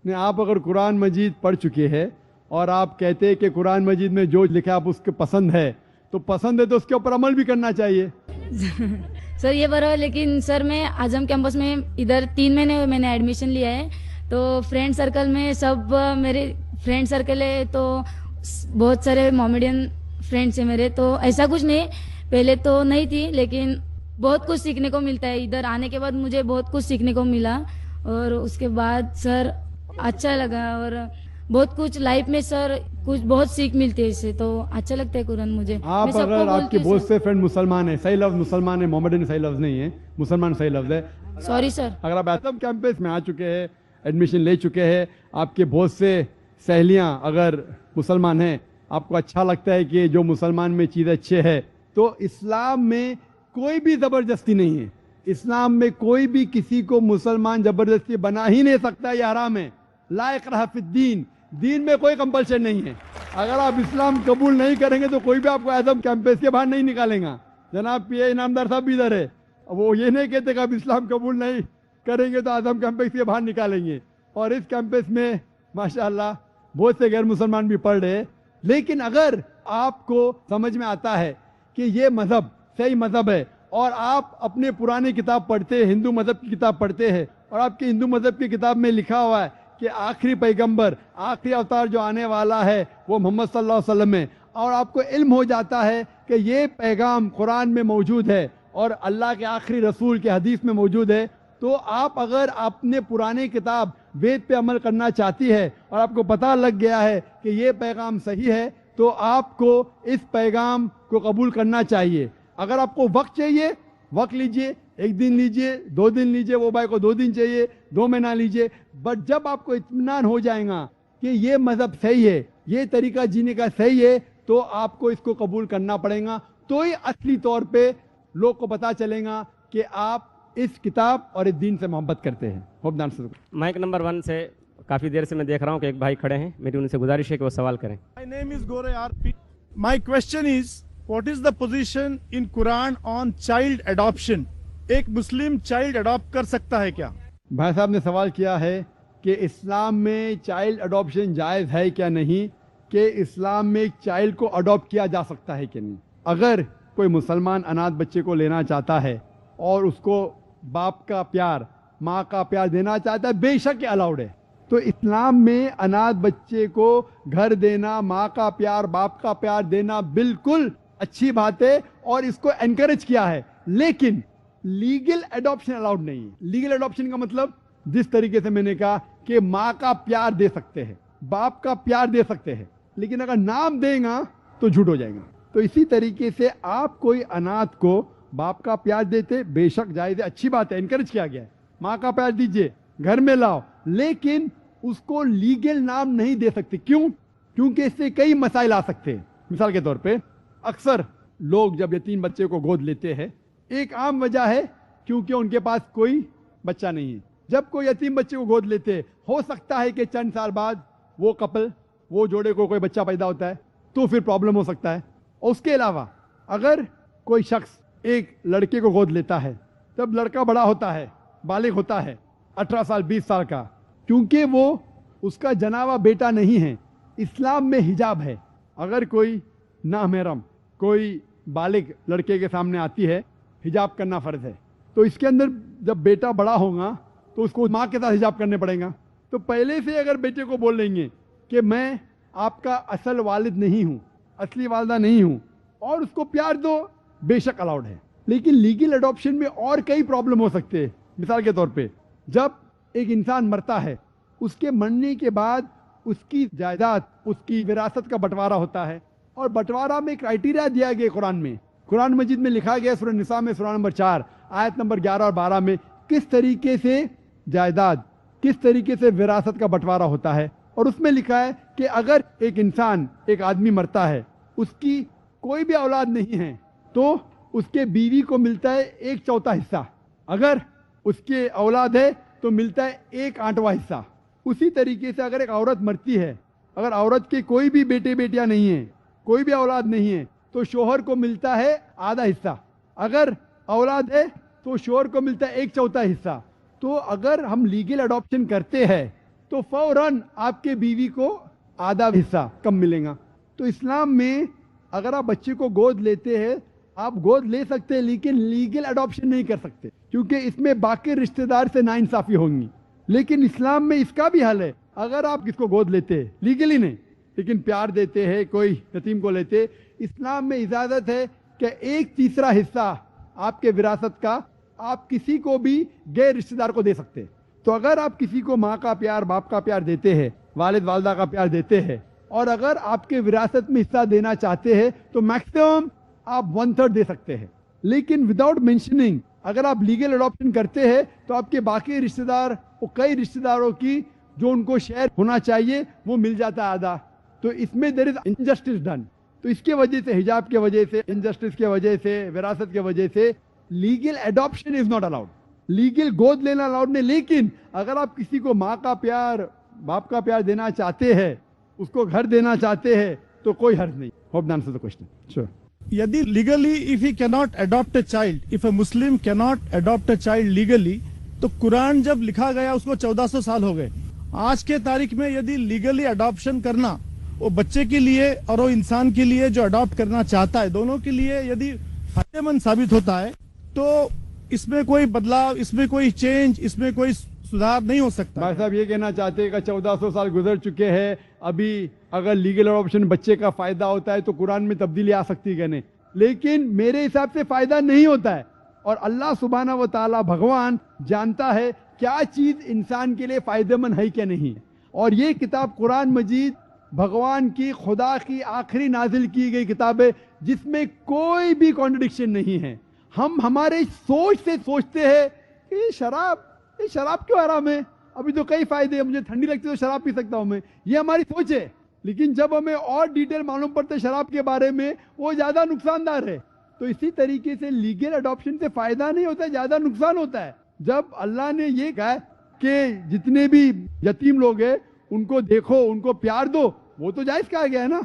S2: नहीं, आप अगर कुरान मजीद पढ़ चुके हैं और आप कहते हैं कि कुरान मजीद में जो लिखा आप उसके पसंद है, तो पसंद है तो उसके ऊपर अमल भी करना चाहिए।
S6: सर ये बराबर, लेकिन सर मैं आजम कैंपस में इधर 3 महीने मैंने एडमिशन लिया है। तो फ्रेंड सर्कल में सब मेरे फ्रेंड सर्कल है, तो बहुत सारे मोमेडियन फ्रेंड्स हैं मेरे। तो ऐसा कुछ नहीं, पहले तो नहीं थी, लेकिन बहुत कुछ सीखने को मिलता है। इधर आने के बाद मुझे बहुत कुछ सीखने को मिला और उसके बाद सर अच्छा लगा और बहुत कुछ लाइफ में सर कुछ बहुत सीख मिलती है इससे, तो अच्छा लगता है कुरान मुझे।
S2: आप
S6: मैं सबको
S2: अगर
S6: बोलती
S2: आपके
S6: हूँ
S2: बहुत
S6: सर।
S2: से फ्रेंड मुसलमान है, सही लफ्ज मुसलमान है, मोहम्मदन सही लफ्ज नहीं है, मुसलमान सही लफ्ज है।
S6: Sorry sir.
S2: अगर आप आजम कैंपस में आ चुके हैं, एडमिशन ले चुके हैं, आपके बहुत से सहेलियां अगर मुसलमान हैं, आपको अच्छा लगता है कि जो मुसलमान में चीज़ अच्छे है, तो इस्लाम में कोई भी ज़बरदस्ती नहीं है। इस्लाम में कोई भी किसी को मुसलमान ज़बरदस्ती बना ही नहीं सकता, ये हराम है। ला इकराह फिद्दीन, दीन में कोई कंपल्शन नहीं है। अगर आप इस्लाम कबूल नहीं करेंगे तो कोई भी आपको आजम कैंपस के बाहर नहीं निकालेगा। जनाब पीए इनामदार साहब भी इधर है, वो ये नहीं कहते कि आप इस्लाम कबूल नहीं करेंगे तो आजम कैंपस के बाहर निकालेंगे। और इस कैंपस में माशाअल्लाह बहुत से गैर मुसलमान भी पढ़ रहे हैं। लेकिन अगर आपको समझ में आता है कि ये मज़हब सही मज़हब है और आप अपने पुराने किताब पढ़ते हैं, हिंदू मज़हब की किताब पढ़ते हैं, और आपके हिंदू मज़हब की किताब में लिखा हुआ है कि आखिरी पैगंबर, आखिरी अवतार जो आने वाला है वो मोहम्मद सल्लल्लाहु अलैहि वसल्लम है, और आपको इल्म हो जाता है कि ये पैगाम कुरान में मौजूद है और अल्लाह के आखिरी रसूल के हदीस में मौजूद है, तो आप अगर अपने पुराने किताब वेद पे अमल करना चाहती है और आपको पता लग गया है कि ये पैगाम सही है, तो आपको इस पैगाम को कबूल करना चाहिए। अगर आपको वक्त चाहिए, वक्त लीजिए, 1 दिन लीजिए, 2 दिन लीजिए, वो भाई को 2 दिन चाहिए, 2 महीना लीजिए। बट जब आपको इत्मीनान हो जाएगा कि ये मज़हब सही है, ये तरीका जीने का सही है, तो आपको इसको कबूल करना पड़ेगा। तो ही असली तौर पे लोग को पता चलेगा कि आप इस किताब और इस दीन से मोहब्बत करते हैं। होपदान से
S4: माइक नंबर 1 से काफ़ी देर से मैं देख रहा हूँ कि एक भाई खड़े हैं, मेरी उनसे गुजारिश है कि वो सवाल करें।
S7: My name is Gore RP. My question is, what is the position in Quran on child adoption? एक मुस्लिम चाइल्ड अडॉप्ट कर सकता है क्या?
S2: भाई साहब ने सवाल किया है कि इस्लाम में चाइल्ड अडॉप्शन जायज़ है क्या नहीं, कि इस्लाम में एक चाइल्ड को अडॉप्ट किया जा सकता है कि नहीं। अगर कोई मुसलमान अनाथ बच्चे को लेना चाहता है और उसको बाप का प्यार, माँ का प्यार देना चाहता है, बेशक अलाउड है। तो इस्लाम में अनाथ बच्चे को घर देना, माँ का प्यार, बाप का प्यार देना बिल्कुल अच्छी बात है और इसको एनकरेज किया है। लेकिन लीगल एडॉप्शन अलाउड नहीं है। लीगल एडॉप्शन का मतलब जिस तरीके से मैंने कहा कि माँ का प्यार दे सकते हैं, बाप का प्यार दे सकते हैं, लेकिन अगर नाम देगा तो झूठ हो जाएगा। तो इसी तरीके से आप कोई अनाथ को बाप का प्यार देते, बेशक जायज़ है, अच्छी बात है, एनकरेज किया गया है। माँ का प्यार दीजिए, घर में लाओ, लेकिन उसको लीगल नाम नहीं दे सकते। क्यों? क्योंकि इससे कई मसाइल आ सकते हैं। मिसाल के तौर पे अक्सर लोग जब यतीम बच्चे को गोद लेते हैं, एक आम वजह है क्योंकि उनके पास कोई बच्चा नहीं है। जब कोई यतीम बच्चे को गोद लेते हैं, हो सकता है कि चंद साल बाद वो कपल, वो जोड़े को कोई बच्चा पैदा होता है, तो फिर प्रॉब्लम हो सकता है। और उसके अलावा अगर कोई शख्स एक लड़के को गोद लेता है, तब लड़का बड़ा होता है, बालिग होता है, 18 साल 20 साल का, क्योंकि वो उसका जनावा बेटा नहीं है। इस्लाम में हिजाब है। अगर कोई नामहरम, कोई बालिग लड़के के सामने आती है, हिजाब करना फ़र्ज है, तो इसके अंदर जब बेटा बड़ा होगा तो उसको माँ के साथ हिजाब करने पड़ेगा। तो पहले से अगर बेटे को बोल देंगे कि मैं आपका असल वालिद नहीं हूँ, असली वालदा नहीं हूँ, और उसको प्यार दो, बेशक अलाउड है। लेकिन लीगल अडॉप्शन में और कई प्रॉब्लम हो सकते हैं। मिसाल के तौर पे जब एक इंसान मरता है, उसके मरने के बाद उसकी जायदाद, उसकी विरासत का बंटवारा होता है, और बंटवारा में क्राइटेरिया दिया गया कुरान में। कुरान मजीद में लिखा गया सूरह निसा में सूरह नंबर 4 आयत नंबर 11 और 12 में किस तरीके से जायदाद, किस तरीके से विरासत का बंटवारा होता है। और उसमें लिखा है कि अगर एक इंसान, एक आदमी मरता है, उसकी कोई भी औलाद नहीं है, तो उसके बीवी को मिलता है 1/4 हिस्सा, अगर उसके औलाद है तो मिलता है 1/8वां हिस्सा। उसी तरीके से अगर एक औरत मरती है, अगर औरत के कोई भी बेटे बेटियां नहीं है, कोई भी औलाद नहीं है, तो शोहर को मिलता है आधा हिस्सा, अगर औलाद है तो शोहर को मिलता है 1/4 हिस्सा। तो अगर हम लीगल अडॉप्शन करते हैं तो फौरन आपके बीवी को आधा हिस्सा कम मिलेगा। तो इस्लाम में अगर आप बच्चे को गोद लेते हैं, आप गोद ले सकते हैं, लेकिन लीगल अडॉप्शन नहीं कर सकते, क्योंकि इसमें बाकी रिश्तेदार से नाइंसाफी होंगी। लेकिन इस्लाम में इसका भी हल है। अगर आप किसको गोद लेते हैं, लीगली नहीं, लेकिन प्यार देते हैं, कोई यतीम को लेते, इस्लाम में इजाजत है कि 1/3 हिस्सा आपके विरासत का आप किसी को भी गैर रिश्तेदार को दे सकते हैं। तो अगर आप किसी को माँ का प्यार, बाप का प्यार देते हैं, वालिद वालदा का प्यार देते हैं, और अगर आपके विरासत में हिस्सा देना चाहते हैं, तो मैक्सिमम आप 1/3 दे सकते हैं। लेकिन विदाउट मेंशनिंग अगर आप लीगल अडॉप्शन करते हैं तो आपके बाकी रिश्तेदार, वो कई रिश्तेदारों की जो उनको शेयर होना चाहिए वो मिल जाता है आधा। तो इसमें देयर इज इनजस्टिस डन। तो इसके वजह से, हिजाब के वजह से, इनजस्टिस के वजह से, विरासत के वजह से legal adoption is not allowed. Legal गोद लेना अलाउड नहीं। लेकिन अगर आप किसी को माँ का प्यार, बाप का प्यार देना चाहते हैं, उसको घर देना चाहते हैं, तो कोई हर्ज नहीं। Hope that answers the question. Sure.
S7: यदि legally if he cannot adopt a child, if a Muslim cannot adopt a child legally, तो कुरान जब लिखा गया उसको 1400 साल हो गए। आज के तारीख में यदि लीगली अडॉप्शन करना वो बच्चे के लिए और वो इंसान के लिए जो अडॉप्ट करना चाहता है, दोनों के लिए यदि फायदेमंद साबित होता है, तो इसमें कोई बदलाव, इसमें कोई चेंज, इसमें कोई सुधार नहीं हो सकता।
S2: भाई साहब ये कहना चाहते हैं कि 1400 साल गुजर चुके हैं, अभी अगर लीगल अडॉप्शन बच्चे का फायदा होता है तो कुरान में तब्दीली आ सकती है नहीं। लेकिन मेरे हिसाब से फायदा नहीं होता है, और अल्लाह सुब्हाना व तआला भगवान जानता है क्या चीज इंसान के लिए फायदेमंद है क्या नहीं। और ये किताब कुरान मजीद भगवान की, खुदा की आखिरी नाजिल की गई किताब है, जिसमें कोई भी कॉन्ट्रडिक्शन नहीं है। हम हमारे सोच से सोचते हैं कि शराब क्यों हराम है, अभी तो कई फायदे हैं, मुझे ठंडी लगती है तो शराब पी सकता हूं मैं, ये हमारी सोच है। लेकिन जब हमें और डिटेल मालूम पड़ता है शराब के बारे में, वो ज्यादा नुकसानदार है। तो इसी तरीके से लीगल अडॉप्शन से फायदा नहीं होता है, ज्यादा नुकसान होता है। जब अल्लाह ने ये कहा कि जितने भी यतीम लोग हैं उनको देखो, उनको प्यार दो, वो तो जायज कहा गया है ना।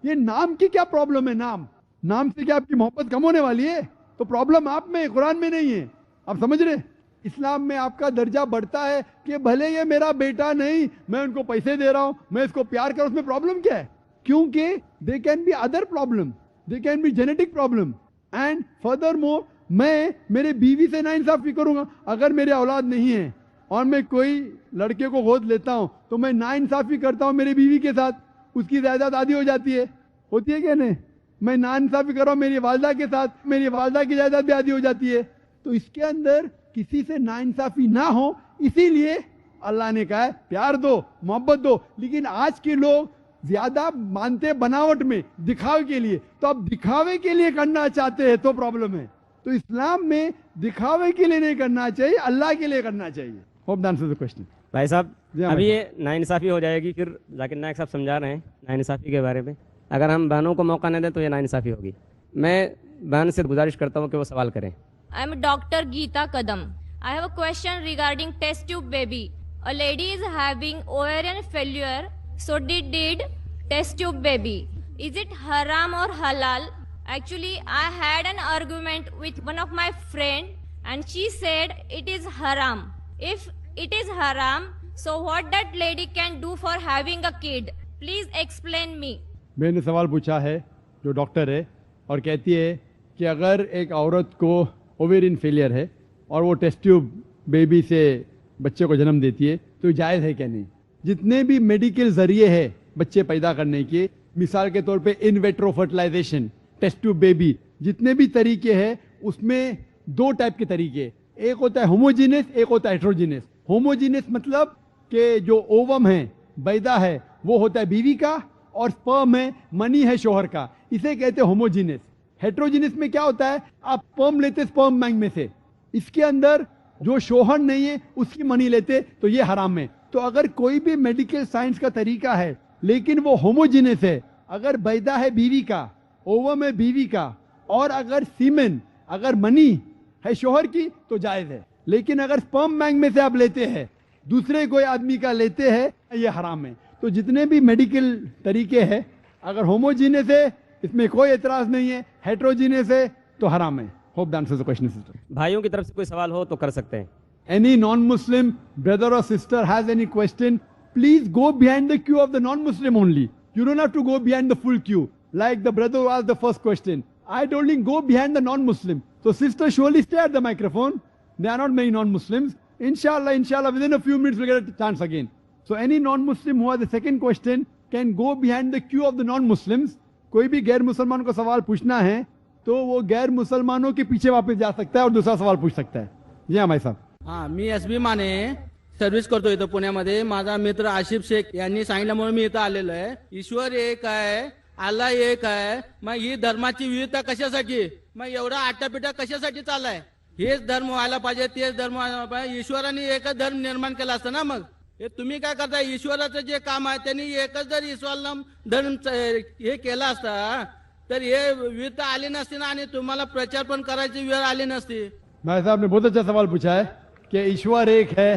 S2: ये नाम की क्या प्रॉब्लम है? नाम से क्या आपकी मोहब्बत कम होने वाली है? तो प्रॉब्लम आप में, कुरान में नहीं है। आप समझ रहे? इस्लाम में आपका दर्जा बढ़ता है कि भले ये मेरा बेटा नहीं, मैं उनको पैसे दे रहा हूं, मैं इसको प्यार कर, उसमें प्रॉब्लम क्या है? क्योंकि they can be other problem, they can be genetic problem. And further more, मैं मेरे बीवी से नाइंसाफी करूंगा। अगर मेरे औलाद नहीं है और मैं कोई लड़के को गोद लेता हूं तो मैं नाइंसाफी करता हूं मेरी बीवी के साथ, उसकी जायदाद आधी हो जाती है, होती है क्या नहीं? मैं नाइंसाफी कर रहा हूं मेरी वालदा के साथ, मेरी वालदा की जायदाद भी आधी हो जाती है। तो इसके अंदर किसी से नाइंसाफी ना हो, इसीलिए अल्लाह ने कहा है प्यार दो, मोहब्बत दो। लेकिन आज के लोग ज्यादा मानते बनावट में, दिखावे के लिए। तो अब दिखावे के लिए करना चाहते हैं तो प्रॉब्लम है। तो इस्लाम में दिखावे के लिए नहीं करना चाहिए, अल्लाह के लिए करना चाहिए। Hope that answers the question.
S4: भाई साहब अभी ये नाइंसाफी हो जाएगी, फिर जाकिर नायक साहब समझा रहे हैं नाइंसाफी के बारे में। अगर हम बहनों को मौका नहीं दें तो ये नाइंसाफी होगी। मैं बहन से गुजारिश करता हूँ कि वो सवाल करें।
S8: I am Dr. Geeta Kadam. I have a question regarding test tube baby. A lady is having ovarian failure, so did test tube baby. Is it haram or halal? Actually, I had an argument with one of my friend and she said it is haram. If it is haram, so what that lady can do for having a kid? Please explain me.
S2: मैंने सवाल पूछा है जो doctor है और कहती है कि अगर एक औरत को ओवेरियन फेलियर है और वो टेस्ट ट्यूब बेबी से बच्चे को जन्म देती है तो जायज़ है क्या नहीं। जितने भी मेडिकल जरिए है बच्चे पैदा करने के, मिसाल के तौर पे इन वेट्रो फर्टिलाइजेशन, टेस्ट ट्यूब बेबी, जितने भी तरीके हैं उसमें दो टाइप के तरीके, एक होता है होमोजीनियस, एक होता है हेट्रोजीनियस। होमोजीनियस मतलब कि जो ओवम है, बैदा है, वो होता है बीवी का और स्पर्म है, मनी है शोहर का, इसे कहते हैं होमोजीनियस। हेट्रोजीनियस में क्या होता है, आप स्पर्म लेते स्पर्म बैंक में से, इसके अंदर जो शोहर नहीं है उसकी मनी लेते तो ये हराम है। तो अगर कोई भी मेडिकल साइंस का तरीका है लेकिन वो होमोजीनियस है, अगर बैदा है बीवी का, ओवम है बीवी का, और अगर सीमेन, अगर मनी है शोहर की तो जायज है। लेकिन अगर स्पर्म बैंक में से आप लेते हैं, दूसरे कोई आदमी का लेते हैं, ये हराम है। तो जितने भी मेडिकल तरीके हैं, अगर होमोजीनियस है इसमें कोई एतराज नहीं है, हेट्रोजीनियस है तो हराम है। Hope that answers the question sister.
S4: भाइयों की तरफ से कोई सवाल हो तो कर सकते हैं।
S2: Any non-Muslim brother or sister has any question, please go behind the queue of the non-Muslim only. You don't have to go behind the full queue. Like the brother who asked the first question, I told him go behind the non-Muslim. So sister, surely stay at the microphone. There are not many non-Muslims. Inshallah, within a few minutes we'll get a chance again. So any non-Muslim who has the second question can go behind the queue of the non-Muslims. कोई भी गैर मुसलमान को सवाल पूछना है तो वो गैर मुसलमानों के पीछे वापस जा सकता है और दूसरा सवाल पूछ सकता है। जी हाँ भाई साहब।
S9: हा, मी SB माने सर्व्हिस करतो इथं पुण्यामध्ये। माझा मित्र आशिफ शेख यांनी सांगितल्यामुळे मी इथं आलेलो आहे। ईश्वर एक आहे, अल्लाह एक आहे, मग ही धर्माची विविधता कशासाठी, मग एवढा आटापिटा कशासाठी चाललाय? हेच धर्म व्हायला पाहिजे, तेच धर्म व्हायला पाहिजे। ईश्वराने एकच धर्म निर्माण केला असता ना, मग हे तुम्ही काय करताय? ईश्वराचं जे काम आहे त्यांनी एकच जर इस्लाम धर्म हे केला असता तर हे विविधता आली नसती ना, आणि तुम्हाला प्रचार पण करायची वेळ आली नसती।
S2: भाई साहब ने बहुत अच्छा सवाल पूछा है कि ईश्वर एक है,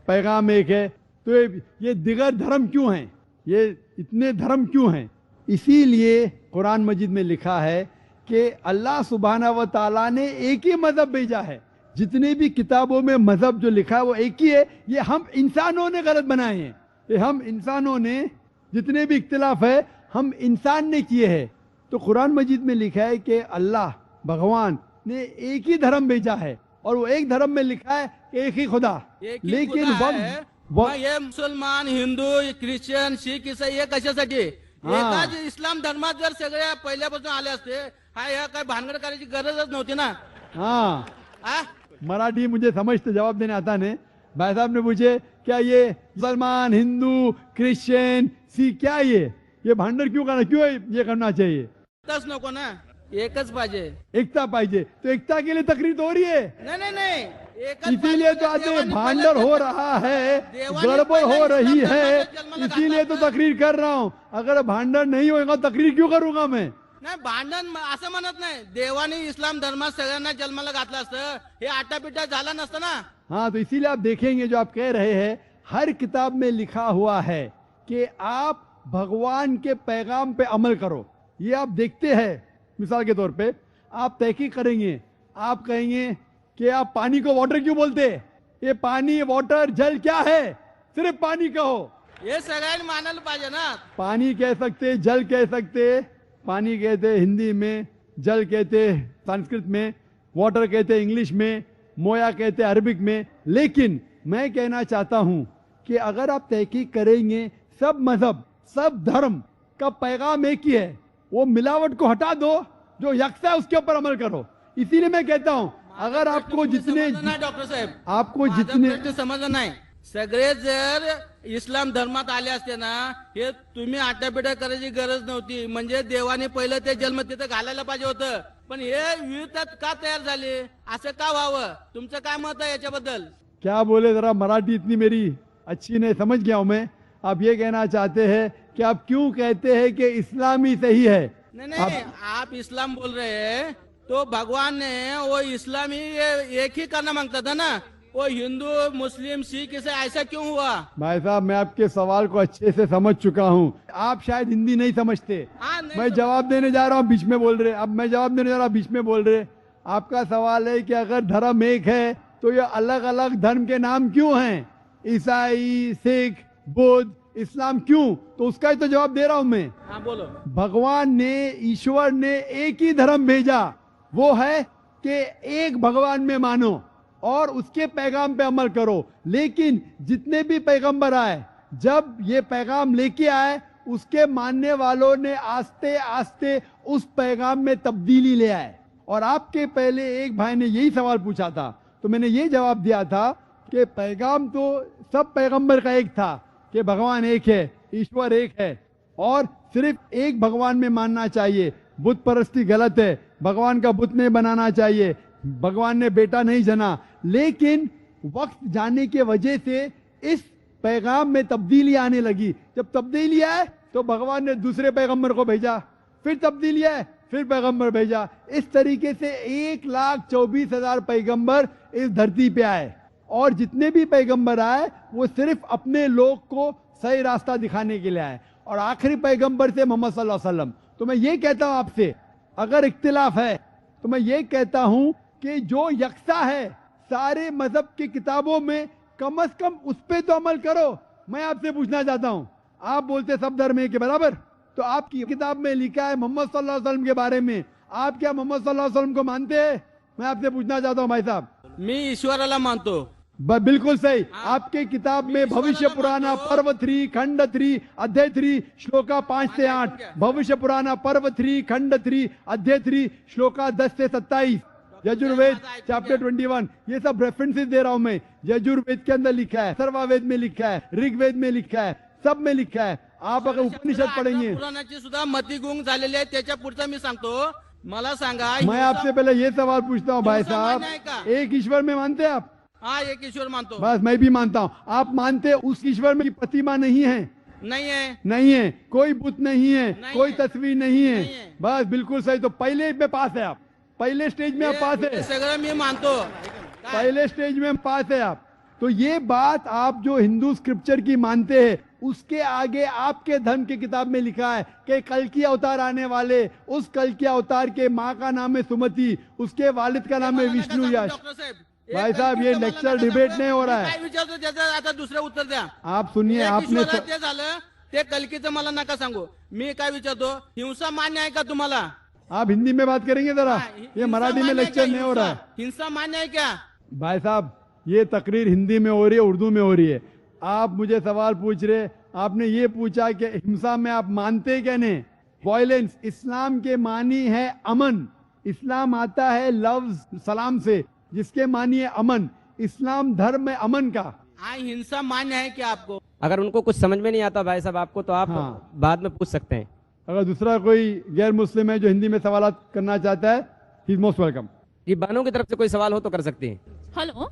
S2: पैगाम एक है, तो ये दिगर धर्म क्यों हैं, ये इतने धर्म क्यों हैं? इसीलिए कुरान मजीद में लिखा है कि अल्लाह सुब्हाना व ताला ने एक ही मजहब भेजा है। जितने भी किताबों में मजहब जो लिखा है वो एक ही है, ये हम इंसानों ने गलत बनाए हैं। ये हम इंसानों ने, जितने भी इख्तिलाफ है हम इंसान ने किए हैं। तो कुरान मजीद में लिखा है कि अल्लाह भगवान ने एक ही धर्म भेजा है और वो एक धर्म में लिखा है कि एक ही खुदा। लेकिन
S9: ये मुसलमान, हिंदू, ख्रिश्चन, शीख, ईसाई हे कशासाठी? एकाच इस्लाम धर्मात जर सगळे पहिल्यापासून आले असते, ह्या काय भानगड करायची गरजच नव्हती ना।
S2: हाँ, मराठी मुझे समझते जवाब देने आता नहीं। भाई साहब ने पूछे क्या ये मुसलमान, हिंदू, क्रिश्चियन, सिख, क्या ये भांडर क्यों करना, क्यों ये करना चाहिए?
S9: तस नको ना, एकच पाहिजे,
S2: एकता पाहिजे। तो एकता के लिए तकरीर तो हो रही है।
S9: नहीं,
S2: इसीलिए तो आज भांडर हो रहा है, गड़बड़ हो रही है, इसीलिए तो तकरीर कर रहा हूँ। अगर भांडर नहीं होगा तकरीर क्यों करूंगा मैं?
S9: नाही, भांडण असं म्हणत नाही, देवाने इस्लाम धर्मात सगळ्यांना जन्माला घातलं असतं, हे आटापिटा झाला नसतं ना।
S2: हाँ, तो इसीलिए आप देखेंगे जो आप कह रहे हैं, हर किताब में लिखा हुआ है कि आप भगवान के पैगाम पे अमल करो। ये आप देखते हैं, मिसाल के तौर पे आप तहकीक करेंगे, आप कहेंगे कि आप पानी को वाटर क्यों बोलते? ये पानी, वाटर, जल क्या है? सिर्फ पानी कहो।
S9: हे सगळ्यांनी मानायला पाहिजे ना।
S2: पानी कह सकते, जल कह सकते, पानी कहते हिंदी में, जल कहते संस्कृत में, वाटर कहते इंग्लिश में, मोया कहते अरबिक में। लेकिन मैं कहना चाहता हूं कि अगर आप तहकीक करेंगे, सब मजहब, सब धर्म का पैगाम एक ही है। वो मिलावट को हटा दो, जो यकसा है उसके ऊपर अमल करो। इसीलिए मैं कहता हूं, अगर आपको जितने,
S9: डॉक्टर साहेब
S2: आपको जितने
S9: समजलं नाही, सगळे जर इस्लाम धर्मात आले असते ना, हे तुम्ही आटापिटा करायची गरज नव्हती। म्हणजे देवाने पहिलं ते जन्म तिथं घालायला पाहिजे होतं, पण हे विविधता का तयार झाली, असं का व्हावं? तुमचं काय मत आहे याच्याबद्दल?
S2: क्या बोले, जरा मराठी इतनी मेरी अच्छी नहीं, समझ गया हूं मैं। आप ये कहना चाहते हैं कि आप क्यों कहते हैं कि इस्लाम ही सही है?
S9: नहीं, आप इस्लाम बोल रहे हैं तो भगवान ने वो इस्लाम ही एक ही करना मांगता था ना, वो हिंदू, मुस्लिम, सिख, ईसाई ऐसा क्यों हुआ?
S2: भाई साहब, मैं आपके सवाल को अच्छे से समझ चुका हूँ। आप शायद हिंदी नहीं समझते। मैं जवाब देने जा रहा हूँ, बीच में बोल रहे। अब मैं जवाब देने जा रहा हूँ, बीच में बोल रहे। आपका सवाल है कि अगर धर्म एक है तो ये अलग अलग धर्म के नाम क्यों हैं? ईसाई, सिख, बुद्ध, इस्लाम क्यों? तो उसका ही तो जवाब दे रहा हूं मैं।
S9: हाँ, बोलो।
S2: भगवान ने, ईश्वर ने एक ही धर्म भेजा وہ ہے کہ ایک بھگوان میں مانو اور اس کے پیغام پہ عمل کرو. لیکن جتنے بھی پیغمبر آئے, جب یہ پیغام لے کے آئے, اس کے ماننے والوں نے آستے آستے اس پیغام میں تبدیلی لے آئے. اور آپ کے پہلے ایک بھائی نے یہی سوال پوچھا تھا, تو میں نے یہ جواب دیا تھا کہ پیغام تو سب پیغمبر کا ایک تھا کہ بھگوان ایک ہے, ایشور ایک ہے, اور صرف ایک بھگوان میں ماننا چاہیے. بت پرستی غلط ہے, بھگوان کا بت نہیں بنانا چاہیے, بھگوان نے بیٹا نہیں جنا. لیکن وقت جانے کی وجہ سے اس پیغام میں تبدیلی آنے لگی. جب تبدیلی آئے تو بھگوان نے دوسرے پیغمبر کو بھیجا, پھر تبدیلی آئے, پھر پیغمبر بھیجا. اس طریقے سے 1,24,000 پیغمبر اس دھرتی پہ آئے, اور جتنے بھی پیغمبر آئے وہ صرف اپنے لوگ کو صحیح راستہ دکھانے کے لیے آئے. اور آخری پیغمبر سے محمد صلی اللہ علیہ وسلم. تو میں یہ کہتا ہوں آپ سے, اگر اختلاف ہے تو میں یہ کہتا ہوں کہ جو یکساں ہے سارے مذہب کی کتابوں میں, کم از کم اس پہ تو عمل کرو. میں آپ سے پوچھنا چاہتا ہوں, آپ بولتے سب دھرم ایک کے برابر, تو آپ کی کتاب میں لکھا ہے محمد صلی اللہ علیہ وسلم کے بارے میں, آپ کیا محمد صلی اللہ علیہ وسلم کو مانتے ہیں؟ میں آپ سے پوچھنا چاہتا ہوں بھائی صاحب.
S9: मी ईश्वराला मानतो.
S2: بالکل صحیح. آپ کے کتاب میں بھوشیہ پرانا پرو 3 کھنڈ 3 ادھیے 3 شلوکا 5 سے 8, بھوشیہ پرانا پرو 3 کھنڈ 3 ادھیے 3 شلوکا 10 سے 27, یجوروید چیپٹر 21, یہ سب ریفرنسز دے رہا ہوں میں. یجوروید کے اندر لکھا ہے, سروا وید میں لکھا ہے, رگ وید میں لکھا ہے, سب میں لکھا ہے. آپ اگر اپنیشد پڑھیں گے,
S9: पुराणाची सुद्धा मतिगुंग झालेली आहे. त्याच्या पुढचा मी सांगतो. मला सांगा,
S2: میں آپ سے پہلے یہ سوال پوچھتا ہوں بھائی صاحب, ایک ایشور میں مانتے ہیں آپ؟
S9: हाँ एक ईश्वर मानतो.
S2: بس میں بھی مانتا ہوں. آپ مانتے اس ایشور میں پرتیما نہیں ہے؟
S9: नहीं है.
S2: نہیں ہے. کوئی بت نہیں ہے,
S9: نہیں
S2: کوئی
S9: ہے.
S2: تصویر نہیں ہے.
S9: نہیں ہے.
S2: بس بالکل صحیح. تو پہلے میں پاس ہے آپ, پہلے سٹیج میں آپ پاس ہے,
S9: सगळं मी मानतो.
S2: پہلے سٹیج میں پاس ہے آپ. تو یہ بات آپ جو ہندو اسکرپچر کی مانتے ہیں, اس کے آگے آپ کے دھرم کی کتاب میں لکھا ہے کہ کلکی اوتار آنے والے, اس کلکی اوتار کے ماں کا نام ہے سمتی, اس کے والد کا نام ہے وشنو یش.
S9: डॉक्टर साहेब
S2: بھائی صاحب یہ لیکچر ڈیبیٹ نہیں ہو رہا
S9: काय
S2: ہے.
S9: विचारतो त्याचं आता दुसरं उत्तर द्या.
S2: آپ سنیے,
S9: एक
S2: آپ نے
S9: ईश्वराला ते झालं, ते कलकीचं मला नका सांगू. मी काय विचारतो, हिंसा मान्य आहे का तुम्हाला?
S2: آپ ہندی میں بات کریں گے ذرا, یہ
S9: हिंसा
S2: مراٹھی میں
S9: मान्य आहे
S2: لیکچر
S9: का?
S2: نہیں ہو رہا ہے.
S9: हिंसा मान्य आहे क्या?
S2: بھائی صاحب یہ تقریر ہندی میں ہو رہی ہے, اردو میں ہو رہی ہے. آپ مجھے سوال پوچھ رہے, آپ نے یہ پوچھا کہ ہمسا میں آپ مانتے کیا نہیں؟ وائلنس اسلام کے معنی ہے امن. اسلام آتا ہے لفظ سلام سے, جس کے معنی ہے امن. اسلام دھرم ہے امن کا.
S9: हाँ हिंसा मान्य है क्या आपको?
S4: اگر ان کو کچھ سمجھ میں نہیں آتا بھائی صاحب آپ کو, تو آپ
S2: ہاں.
S4: بعد میں پوچھ سکتے ہیں.
S2: اگر دوسرا کوئی غیر مسلم ہے جو ہندی میں سوالات کرنا چاہتا ہے, ہی از موسٹ ویلکم.
S4: یہ بانوں کی طرف سے کوئی سوال ہو تو کر سکتے ہیں.
S10: Hello,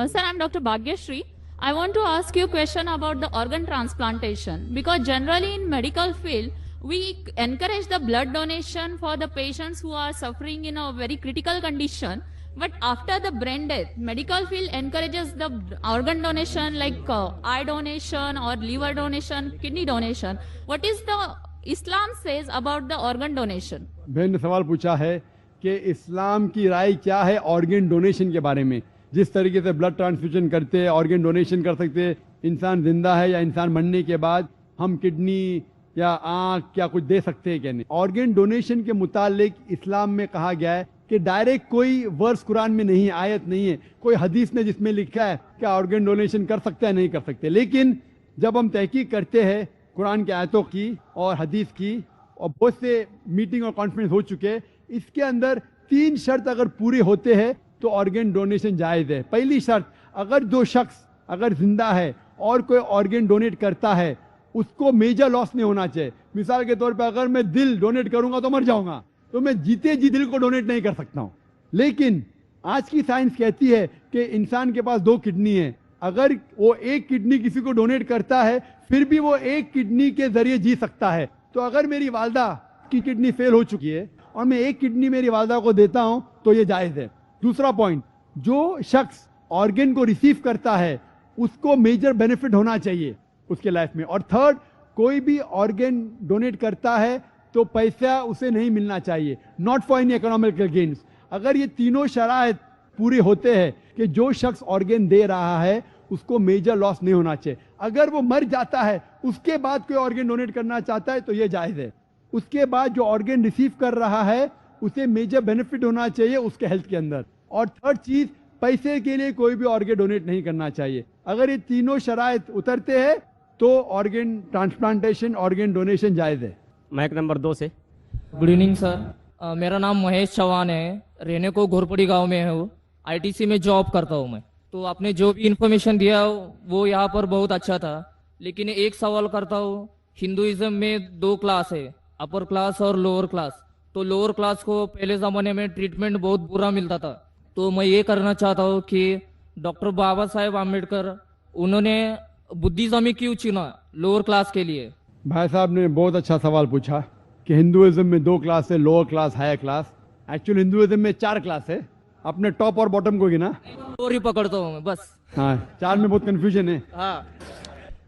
S10: sir, I'm Dr. Bhagyashree. I want to ask you a question about the organ transplantation, because generally in medical field we encourage the blood donation for the patients who are suffering in a very critical condition, but after the brain death medical field encourages the organ donation like eye donation or liver donation, kidney donation. What is the Islam says about the organ donation?
S2: بہن نے سوال پوچھا ہے کہ اسلام کی رائے کیا ہے organ donation کے بارے میں. جس طریقے سے بلڈ ٹرانسفیوژن کرتے, آرگن ڈونیشن کر سکتے, انسان زندہ ہے یا انسان مرنے کے بعد ہم کڈنی یا آنکھ کیا کچھ دے سکتے ہیں کہ نہیں. آرگن ڈونیشن کے متعلق اسلام میں کہا گیا ہے کہ ڈائریکٹ کوئی ورس قرآن میں نہیں ہے, آیت نہیں ہے, کوئی حدیث میں جس میں لکھا ہے کہ آرگن ڈونیشن کر سکتا ہے نہیں کر سکتے. لیکن جب ہم تحقیق کرتے ہیں قرآن کی آیتوں کی اور حدیث کی, اور بہت سے میٹنگ اور کانفرنس ہو چکے, اس کے اندر 3 شرط اگر پورے ہوتے ہیں تو آرگن ڈونیشن جائز ہے. پہلی شرط, اگر جو شخص اگر زندہ ہے اور کوئی آرگن ڈونیٹ کرتا ہے اس کو میجر لاس نہیں ہونا چاہیے. مثال کے طور پہ اگر میں دل ڈونیٹ کروں گا تو مر جاؤں گا, تو میں جیتے جی دل کو ڈونیٹ نہیں کر سکتا ہوں. لیکن آج کی سائنس کہتی ہے کہ انسان کے پاس 2 کڈنی ہیں, اگر وہ ایک کڈنی کسی کو ڈونیٹ کرتا ہے پھر بھی وہ ایک کڈنی کے ذریعے جی سکتا ہے. تو اگر میری والدہ کی کڈنی فیل ہو چکی ہے اور میں ایک کڈنی میری والدہ کو دیتا ہوں تو یہ جائز ہے. دوسرا پوائنٹ, جو شخص آرگن کو ریسیو کرتا ہے اس کو میجر بینیفٹ ہونا چاہیے اس کے لائف میں. اور تھرڈ, کوئی بھی آرگن ڈونیٹ کرتا ہے تو پیسہ اسے نہیں ملنا چاہیے, not for any economical gains. اگر یہ تینوں شرائط پورے ہوتے ہیں کہ جو شخص آرگن دے رہا ہے اس کو میجر لاس نہیں ہونا چاہیے. اگر وہ مر جاتا ہے اس کے بعد کوئی آرگن ڈونیٹ کرنا چاہتا ہے تو یہ جائز ہے. اس کے بعد جو آرگن ریسیو کر رہا ہے اسے میجر بینیفٹ ہونا چاہیے اس کے ہیلتھ کے اندر. اور تھرڈ چیز, پیسے کے لیے کوئی بھی آرگن ڈونیٹ نہیں کرنا چاہیے. اگر یہ تینوں شرائط اترتے ہیں تو آرگن ٹرانسپلانٹیشن, آرگن ڈونیشن جائز ہے.
S4: مائک نمبر 2 سے.
S11: گڈ ایوننگ سر, میرا نام مہیش چوہان ہے, رہنے کو گھورپڑی گاؤں میں ہوں, ITC میں جاب کرتا ہوں میں. تو آپ نے جو بھی انفارمیشن دیا وہ یہاں پر بہت اچھا تھا, لیکن ایک سوال کرتا ہوں. ہندوازم میں 2 کلاس ہے, اپر کلاس اور لوور کلاس. تو لوور کلاس کو پہلے زمانے میں ٹریٹمنٹ بہت برا ملتا تھا. تو میں یہ کرنا چاہتا ہوں کہ ڈاکٹر بابا صاحب امبیڈکر انہوں نے بدھزم ہی کیوں چنا لوور کلاس کے لیے؟
S2: بھائی صاحب نے بہت اچھا سوال پوچھا کہ ہندوازم میں 2 کلاس ہے, lower class, higher class. Actually Hinduism میں 4 کلاس ہے. اپنے ٹاپ اور باٹم کو گنا,
S11: لوور ہی پکڑتا ہوں میں بس.
S2: ہاں 4 میں بہت کنفیوژن ہے.
S11: ہاں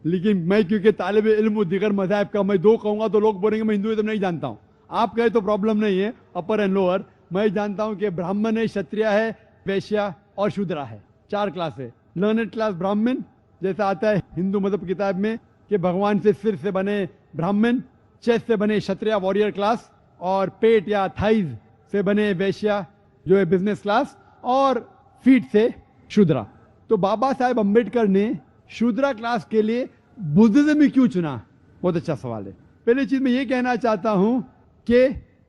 S2: لیکن میں کیونکہ طالب علم و دیگر مذاہب کا, میں 2 کہوں گا تو لوگ بولیں گے میں ہندوازم نہیں جانتا ہوں. آپ کہے تو پرابلم نہیں ہے, اپر اینڈ لوور. میں جانتا ہوں کہ برہمن ہے, شتریا ہے, ویشیا اور شودرا ہے. 4 کلاس ہے. لرنڈ کلاس برہمن, جیسا آتا ہے ہندو مذہب کتاب میں کہ بھگوان سے سر سے بنے برہمن, چیسٹ سے بنے شتریا واریر کلاس, اور پیٹ یا تھائز سے بنے ویشیا جو ہے بزنس کلاس, اور فیٹ سے شودرا. تو بابا صاحب امبیڈکر نے شودرا کلاس کے لیے بدھزم ہی کیوں چنا؟ بہت اچھا سوال ہے. پہلی چیز میں یہ کہنا چاہتا ہوں کہ